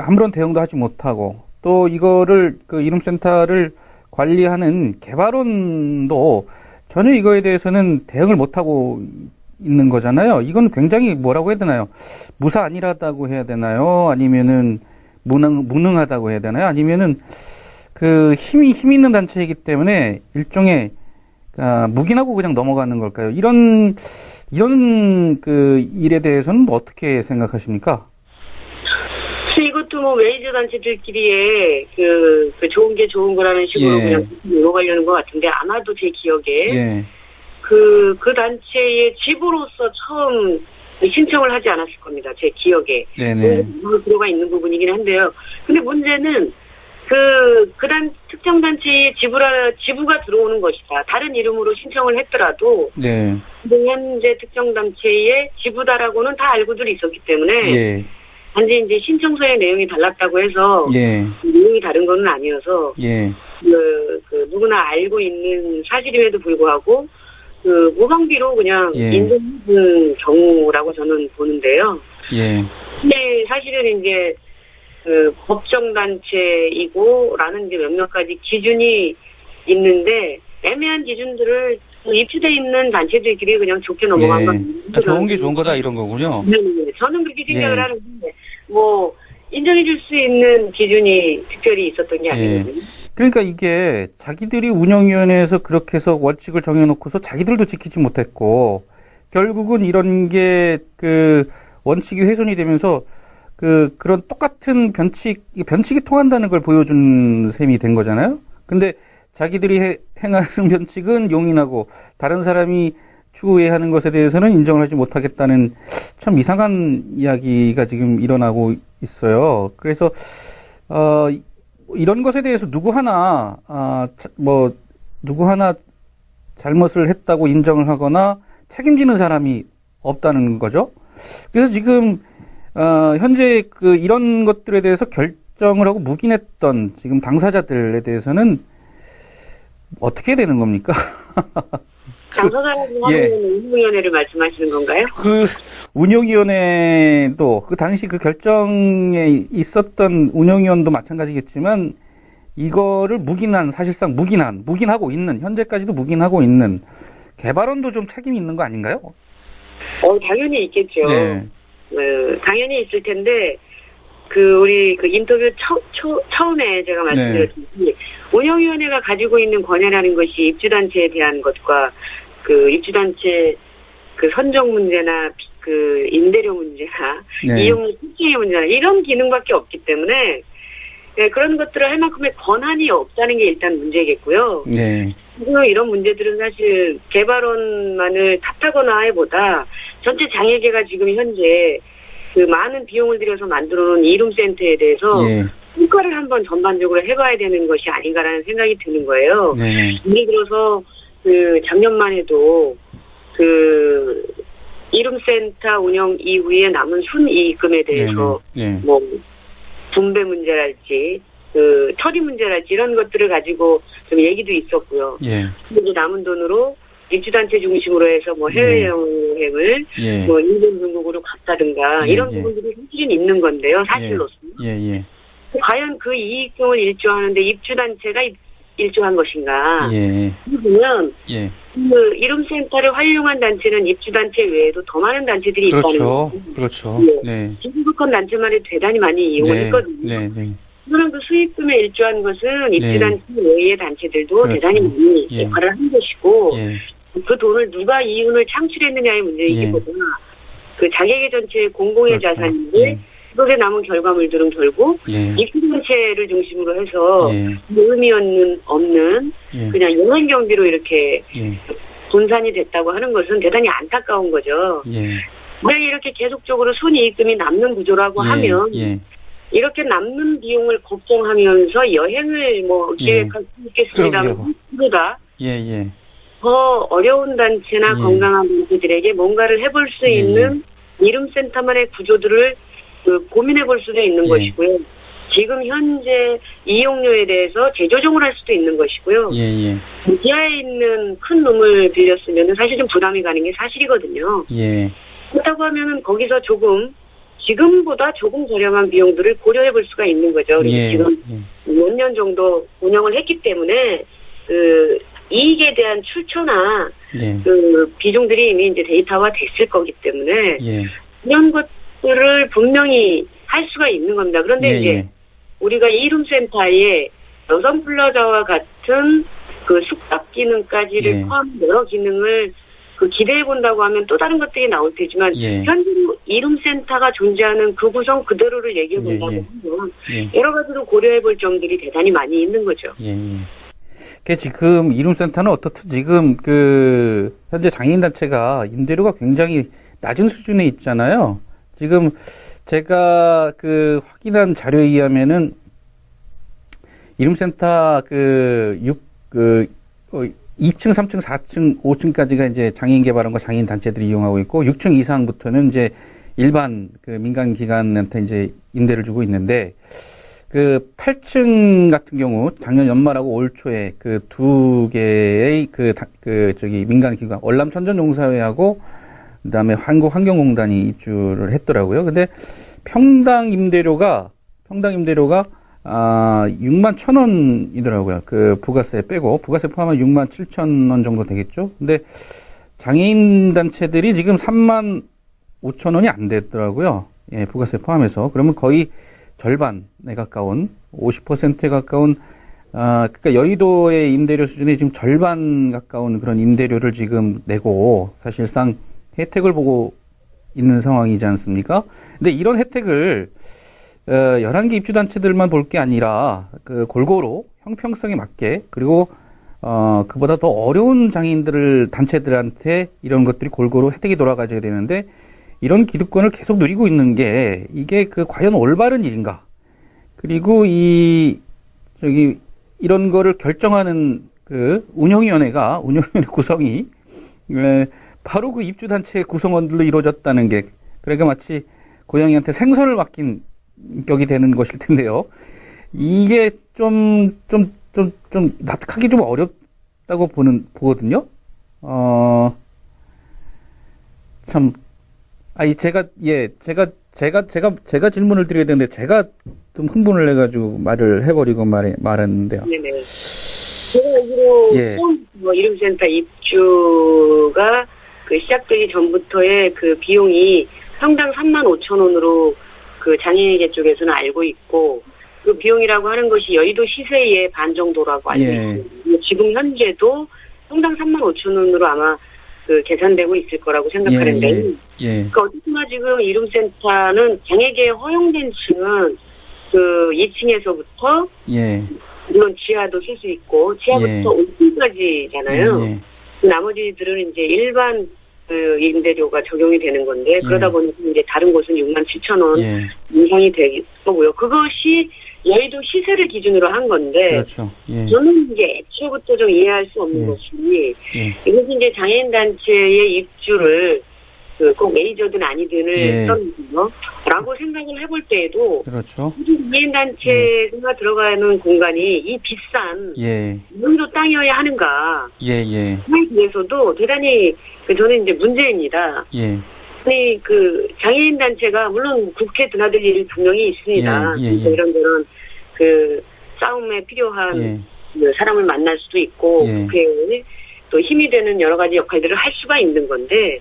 아무런 대응도 하지 못하고, 또 이거를, 이룸센터를 관리하는 개발원도 전혀 이거에 대해서는 대응을 못하고 있는 거잖아요. 이건 굉장히 뭐라고 해야 되나요? 무사안일하다고 해야 되나요? 아니면은 무능하다고 해야 되나요? 아니면은 힘 있는 단체이기 때문에 일종의 묵인하고 그냥 넘어가는 걸까요? 이런 일에 대해서는 어떻게 생각하십니까? 이것도 뭐 메이저 단체들끼리의 좋은 게 좋은 거라는 식으로 그냥 넘어가려는 것 같은데, 아마도 제 기억에 그 단체의 지부로서 처음 신청을 하지 않았을 겁니다. 제 기억에. 들어가 있는 부분이긴 한데요. 근데 문제는 특정 단체의 지부가 들어오는 것이다. 다른 이름으로 신청을 했더라도, 현재 특정 단체의 지부다라고는 다 알고들 있었기 때문에, 단지 이제 신청서의 내용이 달랐다고 해서, 내용이 다른 건 아니어서, 누구나 알고 있는 사실임에도 불구하고, 무방비로 그냥 인정해준 경우라고 저는 보는데요. 근데 사실은 이제, 법정단체이고라는 이제 몇몇 가지 기준이 있는데, 애매한 기준들을 입주돼 있는 단체들끼리 그냥 좋게 넘어간 겁니다. 좋은 게 좋은 거다 이런 거군요. 네. 저는 그렇게 생각을 하는데, 인정해줄 수 있는 기준이 특별히 있었던 게 아니거든요. 그러니까 이게 자기들이 운영위원회에서 그렇게 해서 원칙을 정해놓고서 자기들도 지키지 못했고, 결국은 이런 게 원칙이 훼손이 되면서 그런 똑같은 변칙이 통한다는 걸 보여준 셈이 된 거잖아요. 근데 자기들이 행하는 변칙은 용인하고 다른 사람이 추구해야 하는 것에 대해서는 인정을 하지 못하겠다는 참 이상한 이야기가 지금 일어나고 있어요. 그래서 이런 것에 대해서 누구 하나 잘못을 했다고 인정을 하거나 책임지는 사람이 없다는 거죠. 그래서 지금 현재 이런 것들에 대해서 결정을 하고 묵인했던 지금 당사자들에 대해서는 어떻게 되는 겁니까? 당사자라고 하면 운영위원회를 말씀하시는 건가요? 운영위원회도 당시 결정에 있었던 운영위원도 마찬가지겠지만 이거를 사실상 묵인하고 있는, 현재까지도 묵인하고 있는 개발원도 좀 책임이 있는 거 아닌가요? 당연히 있겠죠. 네. 당연히 있을 텐데, 우리 인터뷰 처음에 제가 말씀드렸듯이, 운영위원회가 가지고 있는 권한이라는 것이 입주단체에 대한 것과, 입주단체 선정 문제나, 임대료 문제나, 네. 이용 실증의 문제나, 이런 기능밖에 없기 때문에, 네, 그런 것들을 할 만큼의 권한이 없다는 게 일단 문제겠고요. 네. 그리고 이런 문제들은 사실 개발원만을 탓하거나 해보다 전체 장애계가 지금 현재 많은 비용을 들여서 만들어놓은 이룸센터에 대해서 평가를 한번 전반적으로 해봐야 되는 것이 아닌가라는 생각이 드는 거예요. 네. 예를 들어서 작년만 해도 이룸센터 운영 이후에 남은 순이익금에 대해서 뭐 분배 문제랄지 처리 문제랄지 이런 것들을 가지고 좀 얘기도 있었고요. 그리고 남은 돈으로 입주단체 중심으로 해서 뭐 해외여행을 뭐 일본 중국으로 갔다든가 이런 부분들이 사실은 있는 건데요. 사실로서. 과연 그 이익금을 일조하는데 입주단체가 일조한 것인가. 그러면 이룸센터를 활용한 단체는 입주단체 외에도 더 많은 단체들이 있다는 거죠. 그렇죠. 기부권 단체만이 대단히 많이 이용을 했거든요. 그러나 그 수익금에 일조한 것은 입주단체 외의 단체들도 대단히 많이 역할을 한 것이고 그 돈을 누가 이윤을 창출했느냐의 문제이기보다 자객의 전체의 공공의 자산인데 그것에 남은 결과물들은 결국 입주단체를 중심으로 해서 의미 없는 그냥 영한 경비로 이렇게 분산이 됐다고 하는 것은 대단히 안타까운 거죠. 만약에 이렇게 계속적으로 순이익금이 남는 구조라고 하면 이렇게 남는 비용을 걱정하면서 여행을 계획할 수 있겠습니다만 그보다 더 어려운 단체나 건강한 단체들에게 뭔가를 해볼 수 있는 이룸센터만의 구조들을 고민해 볼 수도 있는 것이고요. 지금 현재 이용료에 대해서 재조정을 할 수도 있는 것이고요. 지하에 있는 큰 룸을 빌렸으면 사실 좀 부담이 가는 게 사실이거든요. 그렇다고 하면 거기서 지금보다 조금 저렴한 비용들을 고려해 볼 수가 있는 거죠. 지금 몇 년 정도 운영을 했기 때문에 이익에 대한 출처나 비중들이 이미 이제 데이터화 됐을 거기 때문에 이런 것들을 분명히 할 수가 있는 겁니다. 그런데 이제 우리가 이룸센터에 여성 플라자와 같은 숙박 기능까지를 포함한 여러 기능을 기대해 본다고 하면 또 다른 것들이 나올 테지만 현재로 이룸센터가 존재하는 그 구성 그대로를 얘기해 본다고 하면 여러 가지로 고려해 볼 점들이 대단히 많이 있는 거죠. 지금 이룸센터는 어떻든 지금 현재 장애인단체가 임대료가 굉장히 낮은 수준에 있잖아요. 지금 제가 확인한 자료에 의하면은 이룸센터 2층, 3층, 4층, 5층까지가 이제 장애인 개발원과 장애인 단체들이 이용하고 있고 6층 이상부터는 이제 일반 민간 기관한테 이제 임대를 주고 있는데 8층 같은 경우 작년 연말하고 올 초에 두 개의 민간 기관 월남천전용사회하고 그다음에 한국환경공단이 입주를 했더라고요. 근데 평당 임대료가 61,000원이더라고요. 부가세 빼고 부가세 포함하면 67,000원 정도 되겠죠. 근데 장애인 단체들이 지금 35,000원이 안 되더라고요. 부가세 포함해서. 그러면 거의 절반에 가까운 50%에 가까운 그러니까 여의도의 임대료 수준의 지금 절반 가까운 그런 임대료를 지금 내고 사실상 혜택을 보고 있는 상황이지 않습니까? 근데 이런 혜택을 11개 입주단체들만 볼 게 아니라, 골고루 형평성에 맞게, 그리고, 그보다 더 어려운 단체들한테 이런 것들이 골고루 혜택이 돌아가줘야 되는데, 이런 기득권을 계속 누리고 있는 게, 이게 과연 올바른 일인가? 그리고 이런 거를 결정하는 운영위원회 구성이, 바로 그 입주단체 구성원들로 이루어졌다는 게, 그러니까 마치 고양이한테 생선을 맡긴 격이 되는 것일 텐데요. 이게 좀 납득하기 좀 어렵다고 보거든요. 제가 질문을 드려야 되는데, 제가 좀 흥분을 해가지고 말을 해버리고 말했는데요. 네네. 제가 알기로, 이름센터 입주가 시작되기 전부터의 비용이 평당 35,000원으로 장애인계 쪽에서는 알고 있고, 그 비용이라고 하는 것이 여의도 시세의 반 정도라고 알고 있습니다. 지금 현재도 평당 35,000원으로 아마 계산되고 있을 거라고 생각하는데, 어쨌거나 지금 이름센터는 장애계에 허용된 층은 2층에서부터, 물론 지하도 쓸 수 있고, 지하부터 5층까지잖아요. 나머지들은 이제 일반 임대료가 적용이 되는 건데, 그러다 보니까 이제 다른 곳은 67,000원 인상이 될 거고요. 그것이 여의도 시세를 기준으로 한 건데, 그렇죠. 저는 이제 애초부터 좀 이해할 수 없는 것이, 이것이 이제 장애인 단체의 입주를 꼭 메이저든 아니든을 떠나서 라고 생각을 해볼 때에도, 그렇죠. 장애인 단체가 들어가는 공간이 이 비싼 여의도 땅이어야 하는가? 그에 대해서도 대단히 저는 이제 문제입니다. 아니 장애인 단체가 물론 국회 드나들 일이 분명히 있습니다. 이런저런 싸움에 필요한 사람을 만날 수도 있고 국회에 또 힘이 되는 여러 가지 역할들을 할 수가 있는 건데,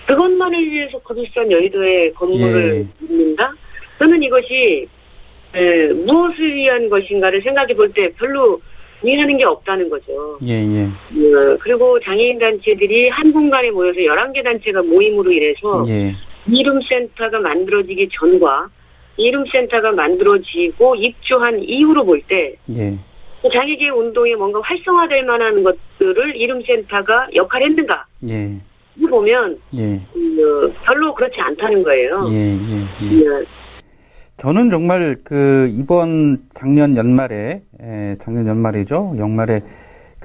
그것만을 위해서 거듭산 여의도에 건물을 짓는다? 저는 이것이 무엇을 위한 것인가를 생각해 볼 때 별로 이해하는 게 없다는 거죠. 그리고 장애인 단체들이 한 공간에 모여서 11개 단체가 모임으로 인해서 이름센터가 만들어지기 전과 이름센터가 만들어지고 입주한 이후로 볼 때 장애계 운동에 뭔가 활성화될 만한 것들을 이름센터가 역할했는가? 보면 별로 그렇지 않다는 거예요. 저는 정말 이번 작년 연말이죠. 연말에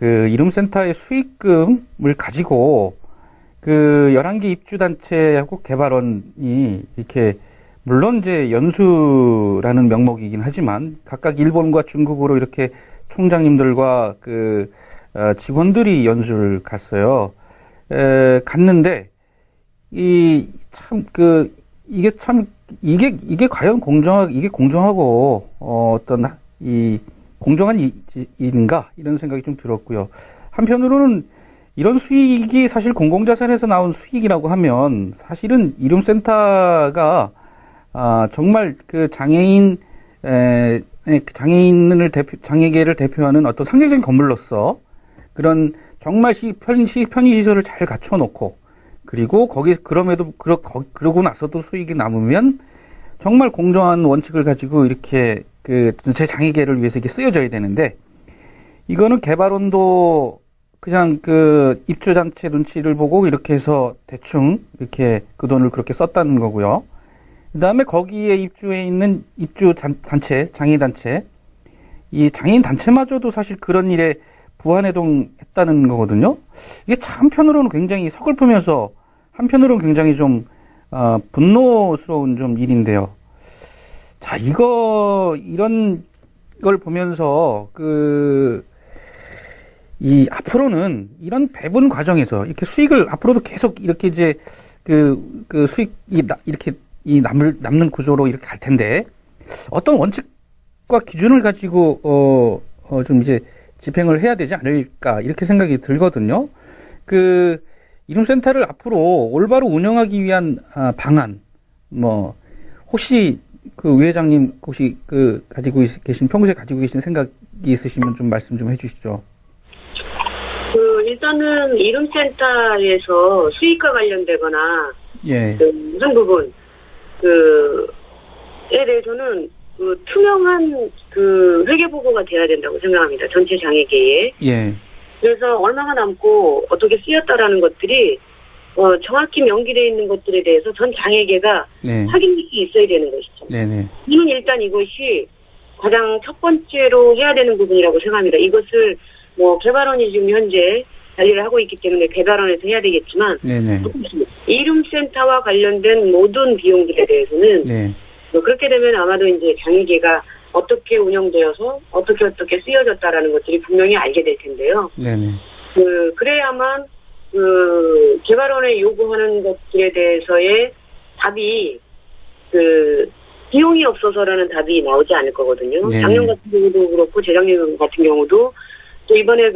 이름센터의 수익금을 가지고 11개 입주단체하고 개발원이 이렇게, 물론 이제 연수라는 명목이긴 하지만 각각 일본과 중국으로 이렇게 총장님들과 직원들이 연수를 갔어요. 갔는데, 이게 과연 공정하고, 공정한 일인가? 이런 생각이 좀 들었고요. 한편으로는 이런 수익이 사실 공공자산에서 나온 수익이라고 하면, 사실은 이름센터가, 정말 장애계를 대표하는 어떤 상징적인 건물로서 그런 정말 편의시설을 잘 갖춰놓고, 그리고 그러고 나서도 수익이 남으면 정말 공정한 원칙을 가지고 이렇게 전체 장애계를 위해서 이렇게 쓰여져야 되는데, 이거는 개발원도 그냥 입주단체 눈치를 보고 이렇게 해서 대충 이렇게 그 돈을 그렇게 썼다는 거고요. 그 다음에 거기에 입주해 있는 입주단체, 장애인단체, 이 장애인단체마저도 사실 그런 일에 부안해동했다는 거거든요. 이게 한편으로는 굉장히 서글프면서 한편으로는 굉장히 좀 분노스러운 좀 일인데요. 자, 이런 걸 보면서 앞으로는 이런 배분 과정에서 이렇게 수익을 앞으로도 계속 이렇게 이제 수익이 이렇게 남는 구조로 이렇게 갈 텐데, 어떤 원칙과 기준을 가지고 좀 이제 집행을 해야 되지 않을까, 이렇게 생각이 들거든요. 이름센터를 앞으로 올바로 운영하기 위한 방안, 혹시 우 회장님 혹시 평소에 가지고 계신 생각이 있으시면 좀 말씀 좀 해주시죠. 일단은 이름센터에서 수익과 관련되거나 무슨 부분 대해서는 그 투명한 그 회계 보고가 돼야 된다고 생각합니다. 전체 장애계에. 예. 그래서 얼마가 남고 어떻게 쓰였다라는 것들이 정확히 명기되어 있는 것들에 대해서 전 장애계가 네. 확인할 수 있어야 되는 것이죠. 네네. 저는 일단 이것이 가장 첫 번째로 해야 되는 부분이라고 생각합니다. 이것을 뭐 개발원이 지금 현재 관리를 하고 있기 때문에 개발원에서 해야 되겠지만 네네. 이룸센터와 관련된 모든 비용들에 대해서는 네. 그렇게 되면 아마도 이제 장애계가 어떻게 운영되어서 어떻게 쓰여졌다라는 것들이 분명히 알게 될 텐데요. 네네. 그래야만 개발원에 요구하는 것들에 대해서의 답이 비용이 없어서라는 답이 나오지 않을 거거든요. 네네. 작년 같은 경우도 그렇고 재작년 같은 경우도 또 이번에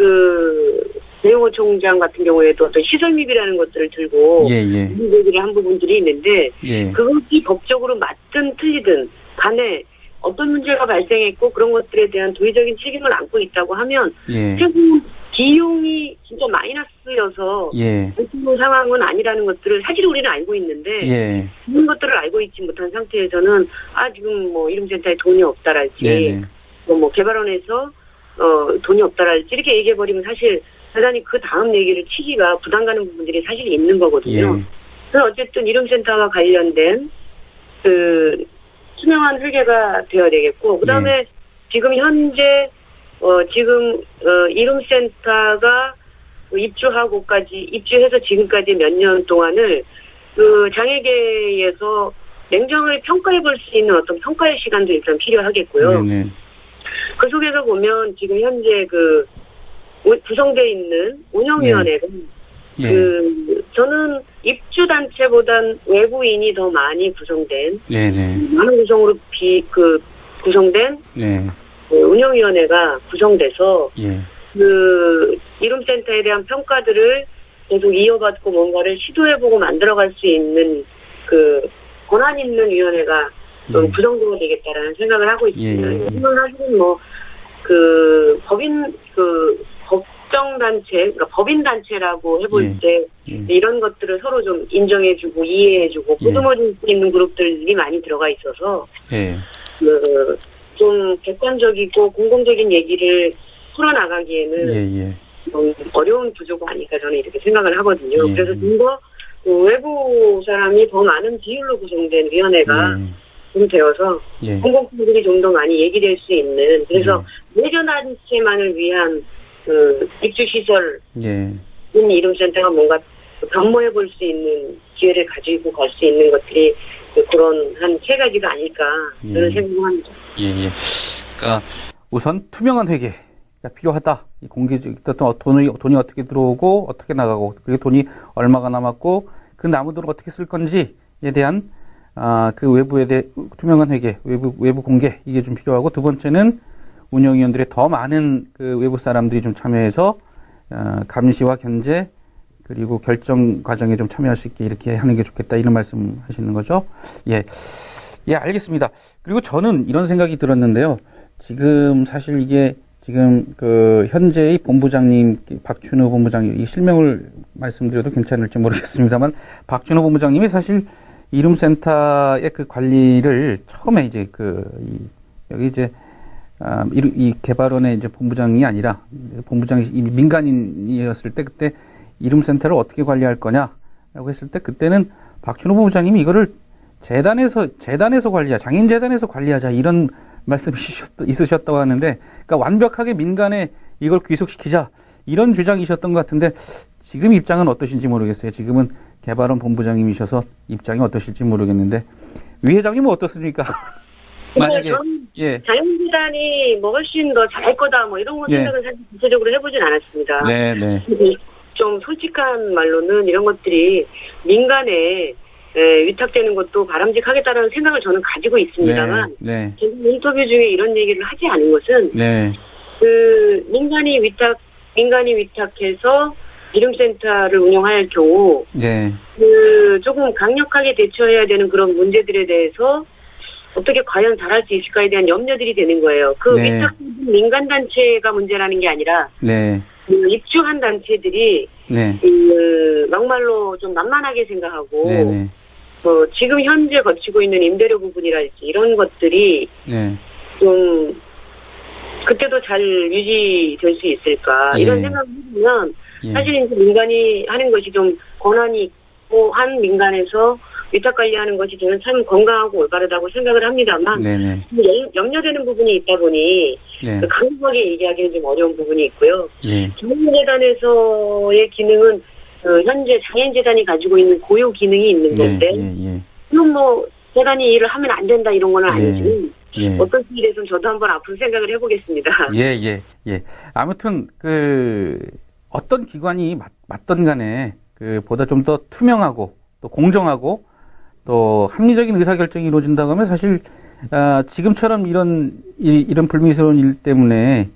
배용호 총장 같은 경우에도 어떤 시설 미비라는 것들을 들고 예. 문제들을 한 부분들이 있는데 예. 그것이 법적으로 맞든 틀리든 간에 어떤 문제가 발생했고 그런 것들에 대한 도의적인 책임을 안고 있다고 하면 예. 최근 비용이 진짜 마이너스여서 예. 그런 상황은 아니라는 것들을 사실 우리는 알고 있는데 예. 그런 것들을 알고 있지 못한 상태에서는 지금 뭐 이룸센터에 돈이 없다랄지 네네. 뭐 개발원에서 돈이 없다랄지 이렇게 얘기해버리면 사실 대단히 그 다음 얘기를 치기가 부담 가는 부분들이 사실 있는 거거든요. 예. 그래서 어쨌든 이룸센터와 관련된 투명한 회계가 되어야 되겠고 그다음에 지금 현재 이룸센터가 입주해서 지금까지 몇 년 동안을 장애계에서 냉정하게 평가해 볼 수 있는 어떤 평가의 시간도 일단 필요하겠고요. 네네. 그 속에서 보면 지금 현재 구성되어 있는 운영위원회가 예. 저는 입주단체보단 외부인이 더 많이 구성된 네네. 많은 구성으로 구성된 네. 운영위원회가 구성돼서 예. 이룸센터에 대한 평가들을 계속 이어받고 뭔가를 시도해보고 만들어갈 수 있는 권한 있는 위원회가 구성되어야 되겠다라는 생각을 하고 있습니다. 예. 이건 사실은 법정단체, 그러니까 법인단체라고 해볼 때 이런 것들을 서로 좀 인정해주고 이해해주고 보듬어줄 수 있는 그룹들이 많이 들어가 있어서 좀 객관적이고 공공적인 얘기를 풀어나가기에는 좀 어려운 구조가 아닐까 저는 이렇게 생각을 하거든요. 그래서 좀 더 외부 사람이 더 많은 비율로 구성된 위원회가 좀 되어서 공공분들이 좀 더 많이 얘기될 수 있는 그래서 내전단체만을 위한 입주시설 이룸센터가 뭔가 변모해볼 수 있는 기회를 가지고 갈 수 있는 것들이 그런 한 세 가지가 아닐까 저는 생각합니다. 그러니까 우선 투명한 회계가 필요하다. 이 공개적 돈이 어떻게 들어오고 어떻게 나가고 그리고 돈이 얼마가 남았고 그 남은 돈을 어떻게 쓸 건지에 대한 그 외부에 대해 투명한 회계, 외부 공개 이게 좀 필요하고 두 번째는 운영위원들의 더 많은 외부 사람들이 좀 참여해서 감시와 견제 그리고 결정 과정에 좀 참여할 수 있게 이렇게 하는 게 좋겠다 이런 말씀 하시는 거죠. 예, 알겠습니다. 그리고 저는 이런 생각이 들었는데요. 지금 사실 이게 지금 현재의 본부장님 박준호 본부장님 이 실명을 말씀드려도 괜찮을지 모르겠습니다만 박준호 본부장님이 사실 이룸센터의 관리를 처음에 이제 여기 이제 이 개발원의 이제 본부장이 아니라 본부장이 민간인이었을 때 그때 이룸센터를 어떻게 관리할 거냐라고 했을 때 그때는 박준호 본부장님이 이거를 재단에서 관리하자, 장애인재단에서 관리하자 이런 말씀이 있으셨다고 하는데 그러니까 완벽하게 민간에 이걸 귀속시키자 이런 주장이셨던 것 같은데 지금 입장은 어떠신지 모르겠어요. 지금은 개발원 본부장님이셔서 입장이 어떠실지 모르겠는데 위 회장님은 어떻습니까? 만약에 자연재단이 훨씬 더 잘할 거다 이런 생각은 사실 구체적으로 해보진 않았습니다. 네. 좀 솔직한 말로는 이런 것들이 민간에 위탁되는 것도 바람직하겠다라는 생각을 저는 가지고 있습니다만 제가 인터뷰 중에 이런 얘기를 하지 않은 것은 민간이 위탁해서 이룸센터를 운영할 경우 조금 강력하게 대처해야 되는 그런 문제들에 대해서 어떻게 과연 잘할 수 있을까에 대한 염려들이 되는 거예요. 위탁된 민간단체가 문제라는 게 아니라 입주한 단체들이 막말로 좀 만만하게 생각하고 지금 현재 거치고 있는 임대료 부분이랄지 이런 것들이 네. 좀 그때도 잘 유지될 수 있을까 예. 이런 생각을 해보면 예. 사실 이제 민간이 하는 것이 좀 권한이 있고 한 민간에서 위탁 관리하는 것이 저는 참 건강하고 올바르다고 생각을 합니다만 네네. 염려되는 부분이 있다 보니 예. 강하게 얘기하기는 좀 어려운 부분이 있고요. 예. 장애인재단에서의 기능은 현재 장애인재단이 가지고 있는 고유 기능이 있는 건데 예. 물론 재단이 일을 하면 안 된다 이런 건 아니지만 예. 어떤 일에 좀 저도 한번 앞으로 생각을 해보겠습니다. 예. 아무튼 어떤 기관이 맞던 간에 보다 좀 더 투명하고 또 공정하고 또 합리적인 의사결정이 이루어진다고 하면 사실 지금처럼 이런 불미스러운 일 때문에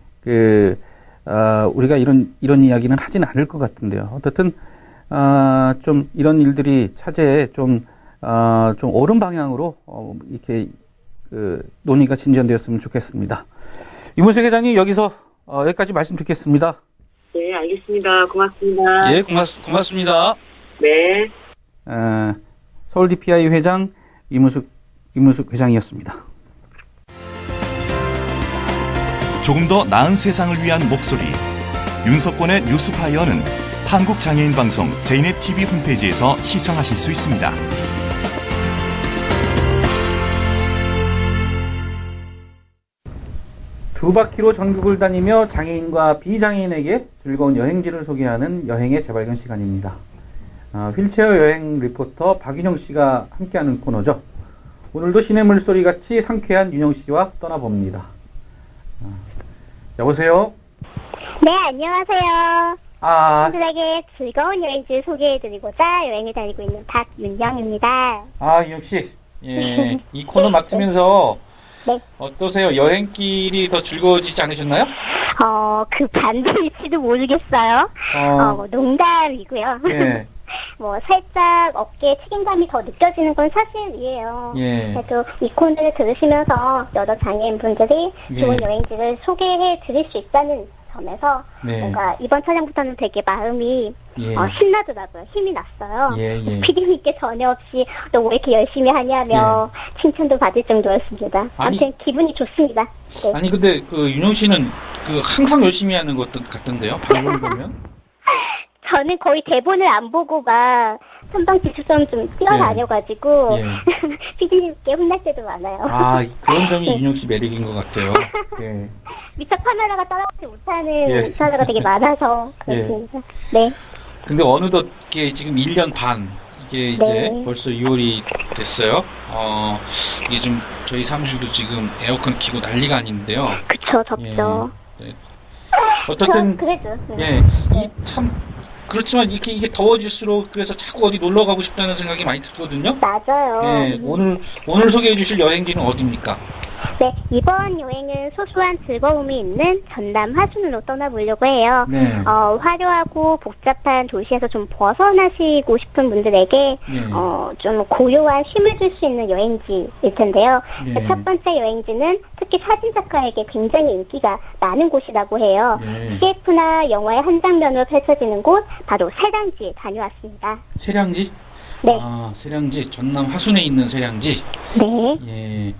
우리가 이런 이야기는 하지는 않을 것 같은데요. 어쨌든 좀 이런 일들이 차제에 좀 옳은 방향으로 이렇게 논의가 진전되었으면 좋겠습니다. 이문세 회장님 여기서 여기까지 말씀 듣겠습니다. 네, 알겠습니다. 고맙습니다. 예, 고맙습니다. 네. 서울 DPI 회장 이문숙 회장이었습니다. 조금 더 나은 세상을 위한 목소리 윤석권의 뉴스파이어는 한국장애인방송 제이넷 TV 홈페이지에서 시청하실 수 있습니다. 두 바퀴로 전국을 다니며 장애인과 비장애인에게 즐거운 여행지를 소개하는 여행의 재발견 시간입니다. 휠체어 여행 리포터 박윤영 씨가 함께하는 코너죠. 오늘도 신의 물소리같이 상쾌한 윤영 씨와 떠나봅니다. 여보세요? 네, 안녕하세요. 아, 분들에게 즐거운 여행지를 소개해드리고자 여행을 다니고 있는 박윤영입니다. 윤영 씨, 예, 이 코너 맡으면서 네. 어떠세요? 여행길이 더 즐거워지지 않으셨나요? 그 반대일지도 모르겠어요. 농담이고요. 예. 살짝 어깨에 책임감이 더 느껴지는 건 사실이에요. 예. 그래도 이 코너를 들으시면서 여러 장애인분들이 좋은 여행지를 소개해 드릴 수 있다는 점에서 네. 뭔가 이번 촬영부터는 되게 마음이 신나더라고요. 힘이 났어요. 피디님께 전혀 없이 너 왜 이렇게 열심히 하냐며 칭찬도 받을 정도였습니다. 아무튼 기분이 좋습니다. 네. 아니 근데 윤영 씨는 항상 열심히 하는 것 같던데요? 방송 보면? 저는 거의 대본을 안 보고 막 선방지축점 좀 뛰어다녀가지고 피디님께 혼날 때도 많아요. 그런 점이 윤영 씨 매력인 것 같아요. 예. 미처 카메라가 따라오지 못하는 사례가 되게 많아서 그렇습니다. 네. 근데 어느덧 이게 지금 1년 반 이게 이제 벌써 6월이 됐어요. 이게 좀 저희 사무실도 지금 에어컨 켜고 난리가 아닌데요. 그쵸, 덥죠. 어떻든 그래도 참 그렇지만 이게 더워질수록 그래서 자꾸 어디 놀러 가고 싶다는 생각이 많이 들거든요. 맞아요. 네, 오늘 소개해 주실 여행지는 어디입니까? 네, 이번 여행은 소소한 즐거움이 있는 전남 화순으로 떠나보려고 해요. 네. 화려하고 복잡한 도시에서 좀 벗어나시고 싶은 분들에게 좀 고요한 쉼을 줄 수 있는 여행지일 텐데요. 첫 번째 여행지는 특히 사진작가에게 굉장히 인기가 많은 곳이라고 해요. CF나 영화의 한 장면으로 펼쳐지는 곳, 바로 세량지에 다녀왔습니다. 세량지? 네. 세량지, 전남 화순에 있는 세량지. 네. 예.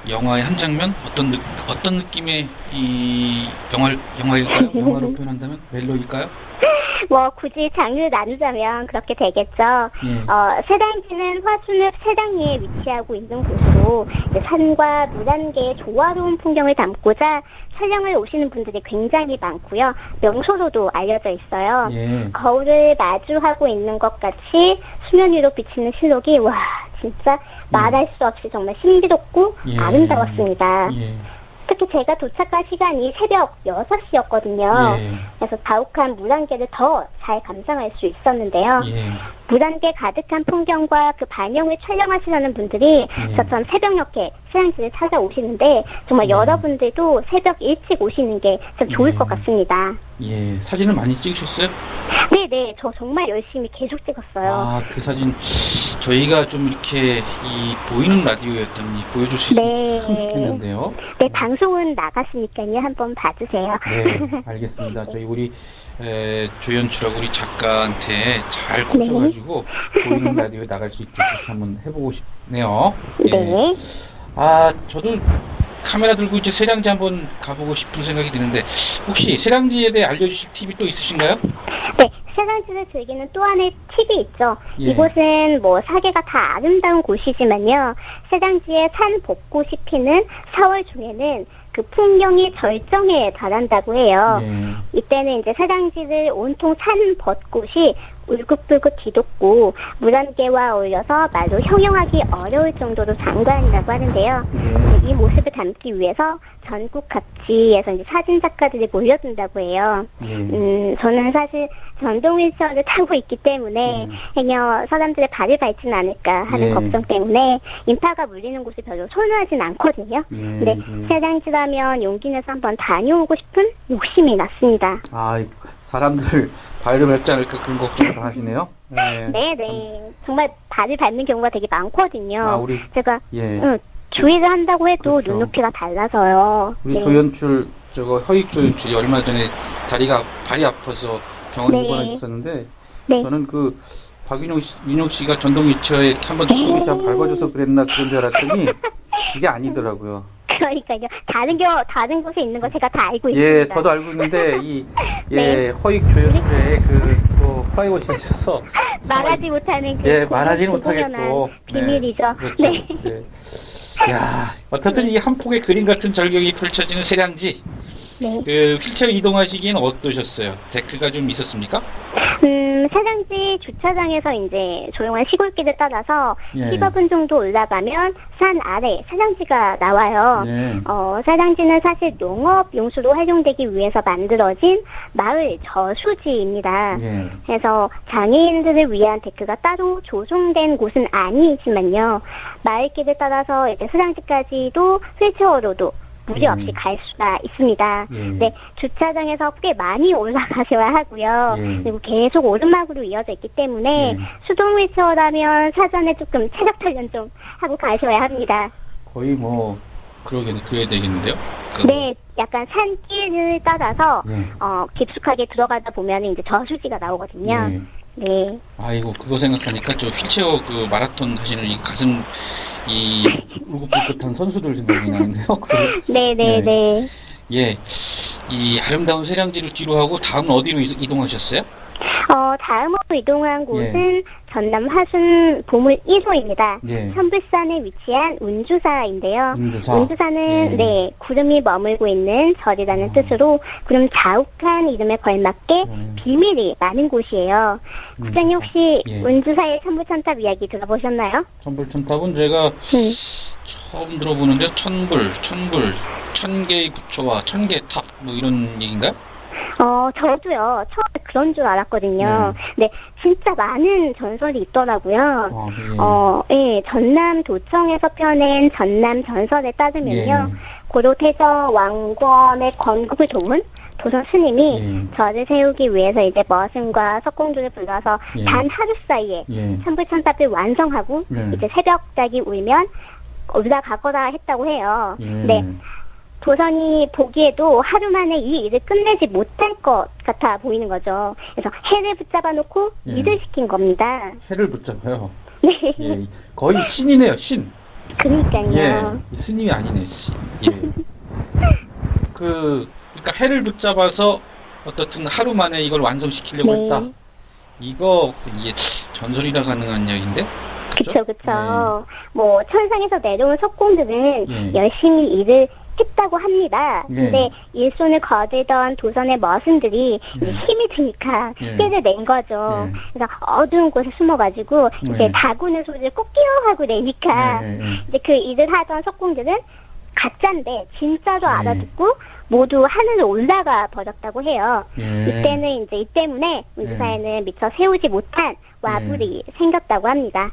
영화의 한 장면? 어떤 느낌의 영화일까요? 영화로 표현한다면? 멜로일까요? 굳이 장르를 나누자면 그렇게 되겠죠. 세량지는 화순읍 세량리에 위치하고 있는 곳으로 산과 물안개의 조화로운 풍경을 담고자 촬영을 오시는 분들이 굉장히 많고요. 명소로도 알려져 있어요. 거울을 마주하고 있는 것 같이 수면 위로 비치는 실록이 진짜 말할 수 없이 정말 신비롭고 아름다웠습니다. 특히 제가 도착한 시간이 새벽 6시였거든요. 그래서 가혹한 물안개를 더 잘 감상할 수 있었는데요. 물안개 가득한 풍경과 그 반영을 촬영하시려는 분들이 저처럼 새벽녘에 세량지를 찾아오시는데 정말 여러분들도 새벽 일찍 오시는 게 좀 좋을 것 같습니다. 사진을 많이 찍으셨어요? 네. 네네, 저 정말 열심히 계속 찍었어요. 아, 그 사진 저희가 좀 이렇게 보이는 라디오였더니 보여줄 수 있으면 참 좋겠는데요. 네, 방송은 나갔으니까요. 한번 봐주세요. 네, 알겠습니다. 저희 우리 조연출하고 우리 작가한테 잘 꼽혀가지고 보이는 라디오에 나갈 수 있게 그렇게 한번 해보고 싶네요. 예. 네. 아, 저도 카메라 들고 이제 세량지 한번 가보고 싶은 생각이 드는데 혹시 세량지에 대해 알려주실 팁이 또 있으신가요? 네, 세상지를 즐기는 또 하나의 팁이 있죠. 예. 이곳은 뭐 사계가 다 아름다운 곳이지만요. 세상지에 산 벚꽃이 피는 4월 중에는 그 풍경이 절정에 달한다고 해요. 예. 이때는 이제 세상지를 온통 산 벚꽃이 울긋불긋 뒤덮고 물안개와 어울려서 말로 형용하기 어려울 정도로 장관이라고 하는데요. 이 모습을 담기 위해서 전국 각지에서 이제 사진 작가들이 몰려든다고 해요. 저는 사실 전동 휠체어를 타고 있기 때문에 행여 사람들의 발을 밟지는 않을까 하는 걱정 때문에 인파가 몰리는 곳을 별로 선호하진 않거든요. 근데 세상지라면 용기 내서 한번 다녀오고 싶은 욕심이 났습니다. 아, 사람들 발을 밟지 않을까 그런 걱정을 하시네요. 네네. 정말 발을 밟는 경우가 되게 많거든요. 아, 우리 제가 주의를 한다고 해도 그렇죠. 눈높이가 달라서요. 우리 조연출 허익 조연출이 얼마 전에 발이 아파서 병원에 입원했었는데 저는 그 윤용 씨가 전동 휠체어에 한번 조금씩 밟아줘서 그랬나 그런 줄 알았더니 이게 아니더라고요. 그러니까요. 다른 곳에 있는 거 제가 다 알고 있습니다. 예, 저도 알고 있는데 허익 조연출에 또 프라이버시가 있어서 말하지 못하는 그 말하지는 못하겠고 비밀이죠. 그렇죠. 네. 야, 어떻든 이 한 폭의 그림 같은 절경이 펼쳐지는 세량지. 네. 그 휠체어 이동하시기에는 어떠셨어요? 데크가 좀 있었습니까? 세상지 주차장에서 이제 조용한 시골길을 따라서 15분 정도 올라가면 산 아래 세상지가 나와요. 세상지는 사실 농업 용수로 활용되기 위해서 만들어진 마을 저수지입니다. 그래서 장애인들을 위한 데크가 따로 조성된 곳은 아니지만요. 마을길을 따라서 이제 세상지까지도 휠체어로도 무리 없이 갈 수가 있습니다. 네, 주차장에서 꽤 많이 올라가셔야 하고요. 그리고 계속 오르막으로 이어져 있기 때문에 수동 휠체어라면 사전에 조금 체력 단련 좀 하고 가셔야 합니다. 거의 그래야 되겠는데요? 네, 약간 산길을 따라서 깊숙하게 들어가다 보면 이제 저수지가 나오거든요. 네. 아이고, 그거 생각하니까 저 휠체어 그 마라톤 하시는 이 가슴 울긋불긋한 선수들 생각이 나는데요. 네네네. 예. 이 아름다운 세량지를 뒤로 하고 다음 어디로 이동하셨어요? 다음으로 이동한 곳은 전남 화순 보물 1호입니다. 천불산에 위치한 운주사인데요. 운주사는 구름이 머물고 있는 절이라는 뜻으로 구름 자욱한 이름에 걸맞게 비밀이 많은 곳이에요. 국장님 혹시 운주사의 천불천탑 이야기 들어보셨나요? 천불천탑은 제가 처음 들어보는데 천불, 천개의 부처와 천개탑 이런 얘기인가요? 저도요, 처음에 그런 줄 알았거든요. 근데 진짜 많은 전설이 있더라고요. 전남 도청에서 펴낸 전남 전설에 따르면요. 고려 태조 왕권의 건국을 도운 도선 스님이 절을 세우기 위해서 이제 머슴과 석공들을 불러서 단 하루 사이에 천불천탑을 완성하고 이제 새벽닭이 울면 올라가거라 했다고 해요. 네. 도선이 보기에도 하루 만에 이 일을 끝내지 못할 것 같아 보이는 거죠. 그래서 해를 붙잡아 놓고 일을 시킨 겁니다. 해를 붙잡아요? 네. 거의 신이네요, 신. 그러니까요. 스님이 아니네, 신. 그러니까 해를 붙잡아서 어떻든 하루 만에 이걸 완성시키려고 했다. 이게 전설이라 가능한 이야기인데? 그쵸. 뭐, 천상에서 내려온 석공들은 열심히 일을 했다고 합니다. 근데 일손을 거들던 도선의 머슴들이 힘이 드니까 피해를 낸 거죠. 그래서 어두운 곳에 숨어가지고 이제 다구는 소리를 꼭끼요 하고 내니까 이제 그 일을 하던 석공들은 가짜인데 진짜로 알아듣고 모두 하늘로 올라가 버렸다고 해요. 이때는 이제 이 때문에 운주사에는 미처 세우지 못한 와불이 생겼다고 합니다.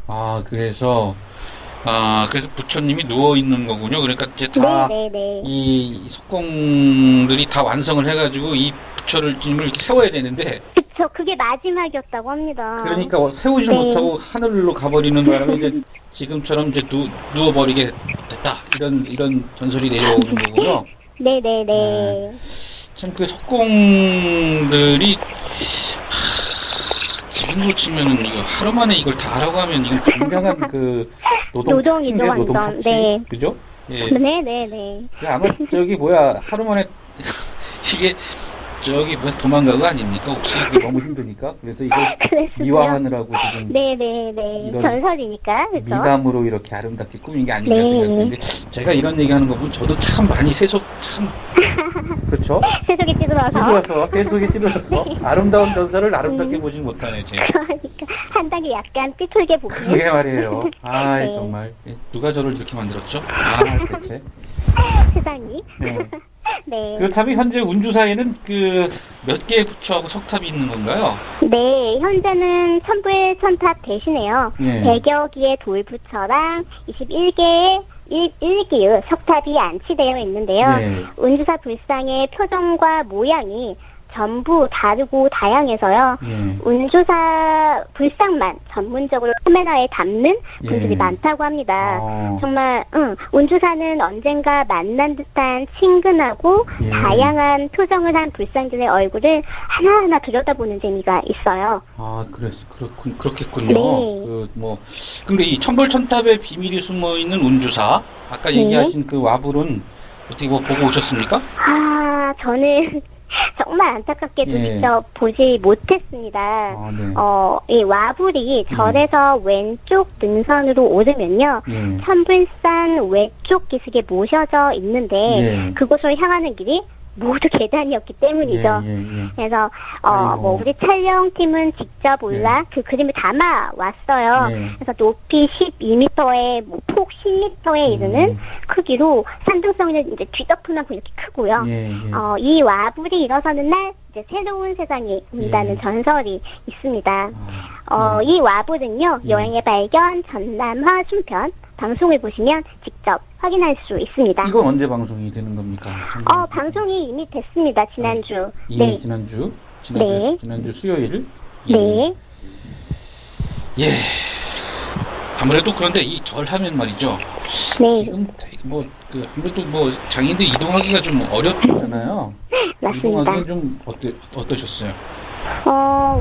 그래서 부처님이 누워있는 거군요. 그러니까 이제 이 석공들이 다 완성을 해가지고 이 부처님을 이렇게 세워야 되는데. 그게 마지막이었다고 합니다. 그러니까 세우지 못하고 하늘로 가버리는 바람에 이제 지금처럼 이제 누워버리게 됐다. 이런 전설이 내려오는 거고요. 네네네. 참 그 석공들이 지금으로 치면은 이거 하루 만에 이걸 다 하라고 하면 이건 굉장한 그 노동이죠, 완전. 네. 그죠? 예. 네네네. 아마 하루 만에 이게 도망가고 아닙니까? 혹시 너무 힘드니까? 그래서 이걸 미화하느라고 지금. 네네네. 전설이니까, 그죠? 미담으로 이렇게 아름답게 꾸민 게 아닌가 생각했는데, 제가 이런 얘기 하는 거 보면 저도 참 많이 그렇죠? 세속에 찌들어서. 세속에 찌들어서. 아름다운 전설을 아름답게 보진 못하네, 제가. 그러니까, 한 단계 약간 삐뚤게 보고. 그게 말이에요. 네. 정말. 누가 저를 이렇게 만들었죠? 대체. 세상이. 네. 네. 그렇다면 현재 운주사에는 몇 개의 부처하고 석탑이 있는 건가요? 네, 현재는 천부의 천탑 대신에요. 100여 개의 돌부처랑 21개의 1기의 석탑이 안치되어 있는데요. 운주사 불상의 표정과 모양이 전부 다르고 다양해서요. 운주사 불상만 전문적으로 카메라에 담는 분들이 많다고 합니다. 정말 운주사는 언젠가 만난 듯한 친근하고 다양한 표정을 한 불상들의 얼굴을 하나하나 들여다보는 재미가 있어요. 그렇겠군요. 네. 근데 이 천벌천탑의 비밀이 숨어 있는 운주사, 아까 얘기하신 그 와불은 어떻게 보고 오셨습니까? 저는 정말 안타깝게도 직접 보지 못했습니다. 이 와불이 절에서 왼쪽 능선으로 오르면요. 천불산 외쪽 기슭에 모셔져 있는데 그곳으로 향하는 길이 모두 계단이었기 때문이죠. 그래서 우리 촬영팀은 직접 올라 그 그림을 담아 왔어요. 그래서 높이 12m에 폭 10m에 이르는 크기로 산등성이는 이제 뒤덮음하고 이렇게 크고요. 이 와불이 일어서는 날 이제 새로운 세상이 온다는 전설이 있습니다. 이 와불은요, 여행의 발견, 전남화 순편 방송을 보시면 직접 확인할 수 있습니다. 이건 언제 방송이 되는 겁니까? 방송이 이미 됐습니다. 지난주. 이미 지난주 수요일. 네. 아무래도 그런데 이 절 하면 말이죠. 지금 아무래도 장인들 이동하기가 좀 어렵잖아요. 맞습니다. 이동하기는 좀 어떠셨어요?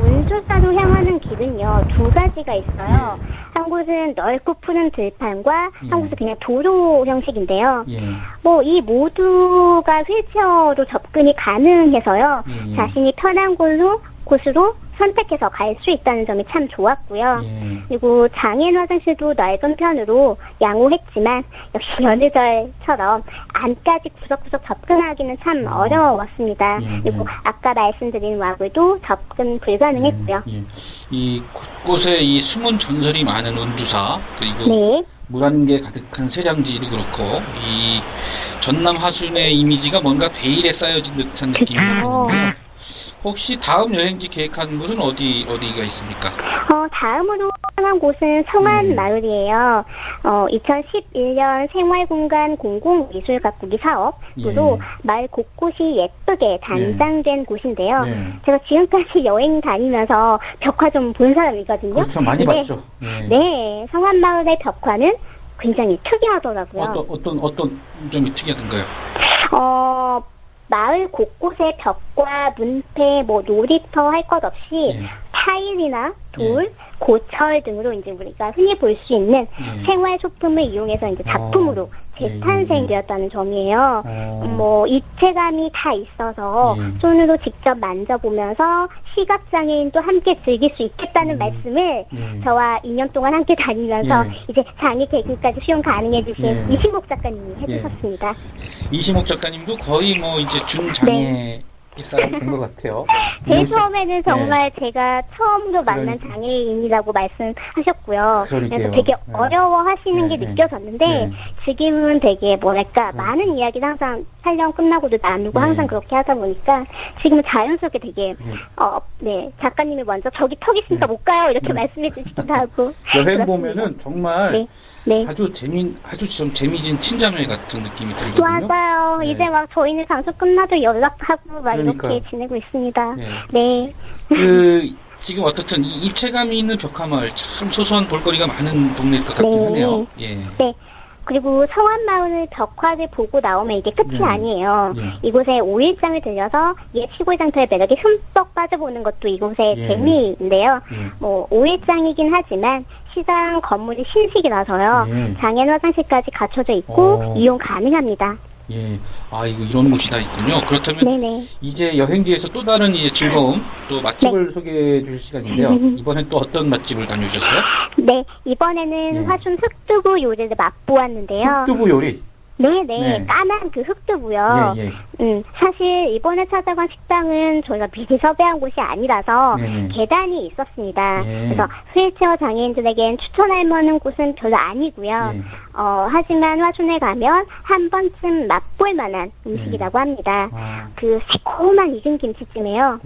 운주사로 향하는 길은요, 두 가지가 있어요. 한 곳은 넓고 푸른 들판과 한 곳은 그냥 도로 형식인데요. 이 모두가 휠체어로 접근이 가능해서요. 자신이 편한 곳으로 선택해서 갈 수 있다는 점이 참 좋았고요. 그리고 장애인 화장실도 넓은 편으로 양호했지만 역시 여느 절처럼 안까지 구석구석 접근하기는 참 어려웠습니다. 그리고 아까 말씀드린 와불도 접근 불가능했고요. 이 곳곳에 이 숨은 전설이 많은 운주사, 그리고 물안개 가득한 세량지도 그렇고, 이 전남 하순의 이미지가 뭔가 베일에 쌓여진 듯한 느낌이 드는데요. 혹시 다음 여행지 계획하는 곳은 어디가 있습니까? 다음으로 향한 곳은 성안 마을이에요. 2011년 생활공간 공공미술 가꾸기 사업으로 마을 곳곳이 예쁘게 단장된 곳인데요. 제가 지금까지 여행 다니면서 벽화 좀 본 사람이거든요. 그렇죠, 많이 봤죠. 네, 성안 마을의 벽화는 굉장히 특이하더라고요. 어떤 점이 특이하던가요? 마을 곳곳에 벽과 문패, 놀이터 할 것 없이 타일이나 돌, 고철 등으로 이제 우리가 흔히 볼 수 있는 생활 소품을 이용해서 이제 작품으로 재탄생되었다는 점이에요. 입체감이 다 있어서 손으로 직접 만져보면서 시각장애인도 함께 즐길 수 있겠다는 말씀을 저와 2년 동안 함께 다니면서 이제 장애 개그까지 수용 가능해주신 이시목 작가님이 해주셨습니다. 이시목 작가님도 거의 이제 준장애 사람이 된 것 같아요. 제일 처음에는 정말 제가 처음으로 만난 장애인이라고 말씀하셨고요. 그래서 되게 어려워하시는 게 느껴졌는데 지금은 되게 많은 이야기를 항상 촬영 끝나고도 나누고 항상 그렇게 하다 보니까 지금은 자연스럽게 되게 작가님이 먼저 저기 턱 있으니까 못 가요 이렇게 말씀해 주시기도 하고. 여행 보면은 정말 아주 좀 재미진 친자매 같은 느낌이 들거든요. 맞아요. 이제 저희는 방송 끝나도 연락하고 이렇게 지내고 있습니다. 네. 지금 어떻든 이 입체감이 있는 벽화마을 참 소소한 볼거리가 많은 동네일 것 같긴 하네요. 예. 네. 그리고 성안마을 벽화를 보고 나오면 이게 끝이 아니에요. 이곳에 5일장을 들려서 이 시골 장터의 매력이 흠뻑 빠져보는 것도 이곳의 재미인데요. 5일장이긴 하지만 시장 건물이 신식이라서요. 장애인 화장실까지 갖춰져 있고 이용 가능합니다. 예. 아, 이런 곳이 다 있군요. 그렇다면 이제 여행지에서 또 다른 이제 즐거움, 또 맛집을 소개해 주실 시간인데요. 이번엔 또 어떤 맛집을 다녀오셨어요? 네, 이번에는 화순 흑두부 요리를 맛보았는데요. 흑두부 요리? 네네, 까만 그 흑두부요. 사실 이번에 찾아간 식당은 저희가 미리 섭외한 곳이 아니라서 계단이 있었습니다. 그래서 휠체어 장애인들에겐 추천할 만한 곳은 별로 아니고요. 하지만 화순에 가면 한 번쯤 맛볼 만한 음식이라고 합니다. 그 새콤한 익은 김치찜에요.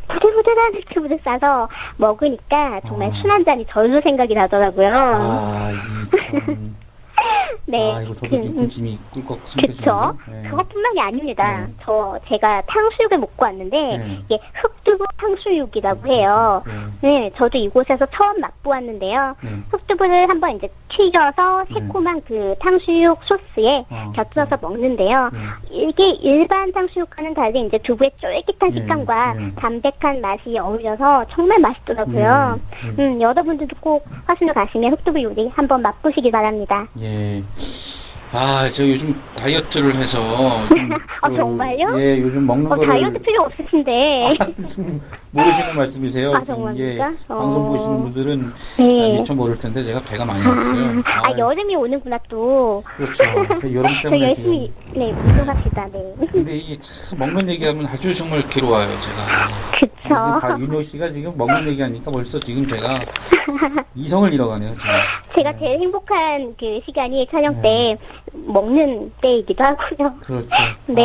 부들부들한 흑두부를 싸서 먹으니까 정말 술 한 잔이 절로 생각이 나더라고요. 네. 이거 저도 지금 군침이 꿀꺽 삼켜지네요. 그쵸. 그것뿐만이 아닙니다. 제가 탕수육을 먹고 왔는데, 이게 흑두부 탕수육이라고 해요. 네, 저도 이곳에서 처음 맛보았는데요. 흑두부를 한번 이제 튀겨서 새콤한 그 탕수육 소스에 곁들여서 먹는데요. 이게 일반 탕수육과는 달리 이제 두부의 쫄깃한 식감과 담백한 맛이 어울려서 정말 맛있더라고요. 여러분들도 꼭 화순을 가시면 흑두부 요리 한번 맛보시기 바랍니다. 예. 저 요즘 다이어트를 해서. 정말요? 예, 요즘 먹는 거를. 다이어트 필요 없으신데. 모르시는 말씀이세요. 정말입니까? 방송 보시는 분들은 미처 모를 텐데 제가 배가 많이 났어요. 여름이 오는구나 또. 그렇죠. 여름 때문에 열심히 운동합시다. 네. 근데 이게 참 먹는 얘기하면 아주 정말 괴로워요, 제가. 그쵸. 윤호 씨가 지금 먹는 얘기하니까 벌써 지금 제가 이성을 잃어가네요, 지금. 제가 제일 행복한 그 시간이 촬영 때 먹는 때이기도 하고요. 그렇죠. 네.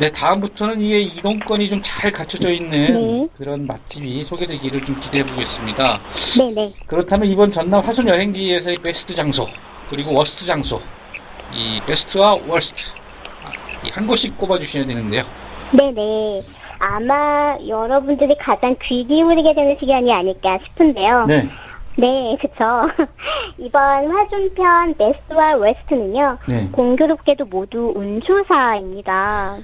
네, 다음부터는 이게 이동권이 좀 잘 갖춰져 있는 그런 맛집이 소개되기를 좀 기대해 보겠습니다. 네네. 그렇다면 이번 전남 화순 여행지에서의 베스트 장소, 그리고 워스트 장소, 이 베스트와 워스트, 이 한 곳씩 꼽아주셔야 되는데요. 네네. 아마 여러분들이 가장 귀 기울이게 되는 시간이 아닐까 싶은데요. 네, 그쵸. 이번 화순편 베스트와 웨스트는요, 공교롭게도 모두 운수사입니다.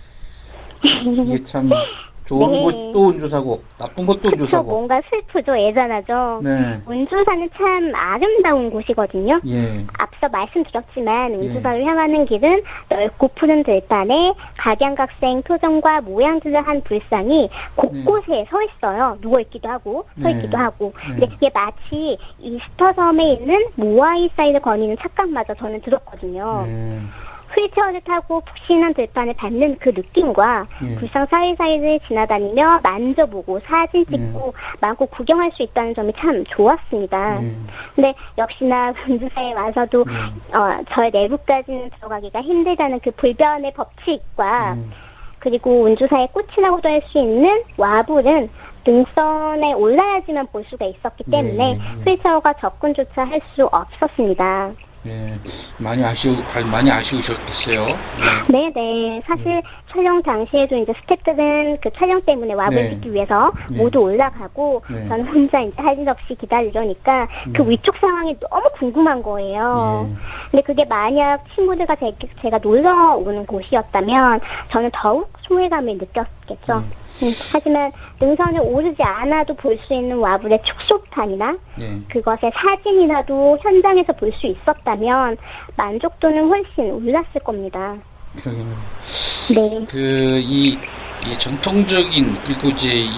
이게 참 좋은 곳도 운주사고 나쁜 곳도 운주사고. 뭔가 슬프죠. 애잔하죠. 운주사는 참 아름다운 곳이거든요. 앞서 말씀드렸지만 운주사를 향하는 길은 넓고 푸른 들판에 각양각색 표정과 모양들을 한 불상이 곳곳에 서 있어요. 누워있기도 하고 서 있기도 하고. 근데 이게 마치 이스터섬에 있는 모아이 사이를 거니는 착각마저 저는 들었거든요. 휠체어를 타고 푹신한 들판을 밟는 그 느낌과 불상 사이사이를 지나다니며 만져보고 사진 찍고 마구 구경할 수 있다는 점이 참 좋았습니다. 근데 역시나 운주사에 와서도 저의 내부까지는 들어가기가 힘들다는 그 불변의 법칙과 그리고 운주사의 꽃이라고도 할 수 있는 와불은 등선에 올라야지만 볼 수가 있었기 때문에 휠체어가 접근조차 할 수 없었습니다. 많이 아쉬우셨겠어요. 네네. 사실 촬영 당시에도 이제 스태프들은 그 촬영 때문에 와불 찍기 위해서 모두 올라가고 저는 혼자 이제 할 일 없이 기다리려니까 그 위쪽 상황이 너무 궁금한 거예요. 근데 그게 만약 친구들과 제가 놀러 오는 곳이었다면 저는 더욱 소외감을 느꼈겠죠. 하지만 능선을 오르지 않아도 볼 수 있는 와불의 축소판이나 그것의 사진이라도 현장에서 볼 수 있었다면 만족도는 훨씬 올랐을 겁니다. 이 전통적인 그리고 이제 이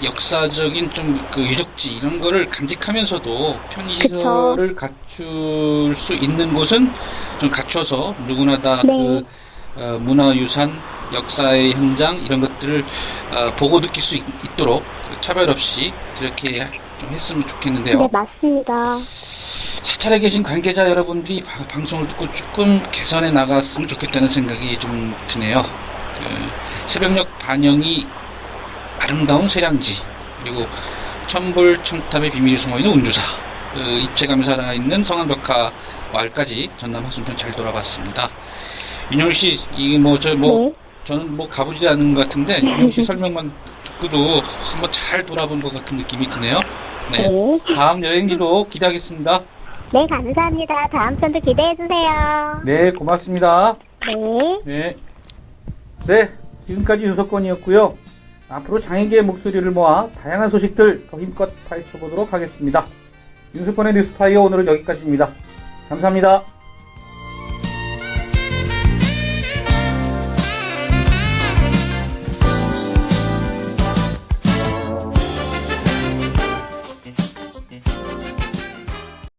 역사적인 좀 그 유적지 이런 거를 간직하면서도 편의시설을 갖출 수 있는 곳은 좀 갖춰서 누구나 다 그 문화유산 역사의 현장 이런 것들을 보고 느낄 수 있도록 차별 없이 그렇게 좀 했으면 좋겠는데요. 네, 맞습니다. 사찰에 계신 관계자 여러분들이 방송을 듣고 조금 개선해 나갔으면 좋겠다는 생각이 좀 드네요. 새벽녘 반영이 아름다운 세량지, 그리고 천불천탑의 비밀이 숨어있는 운주사, 입체감이 살아있는 성안벽화 마을까지 전남 화순편 잘 돌아봤습니다. 윤영 씨, 저는 뭐 가보지 않은 것 같은데 윤영 씨 설명만 듣고도 한번 잘 돌아본 것 같은 느낌이 드네요. 네. 다음 여행지도 기대하겠습니다. 네, 감사합니다. 다음 편도 기대해주세요. 네, 고맙습니다. 네. 네, 지금까지 윤석권이었고요. 앞으로 장애계의 목소리를 모아 다양한 소식들 더 힘껏 파헤쳐보도록 하겠습니다. 윤석권의 뉴스파이어 오늘은 여기까지입니다. 감사합니다.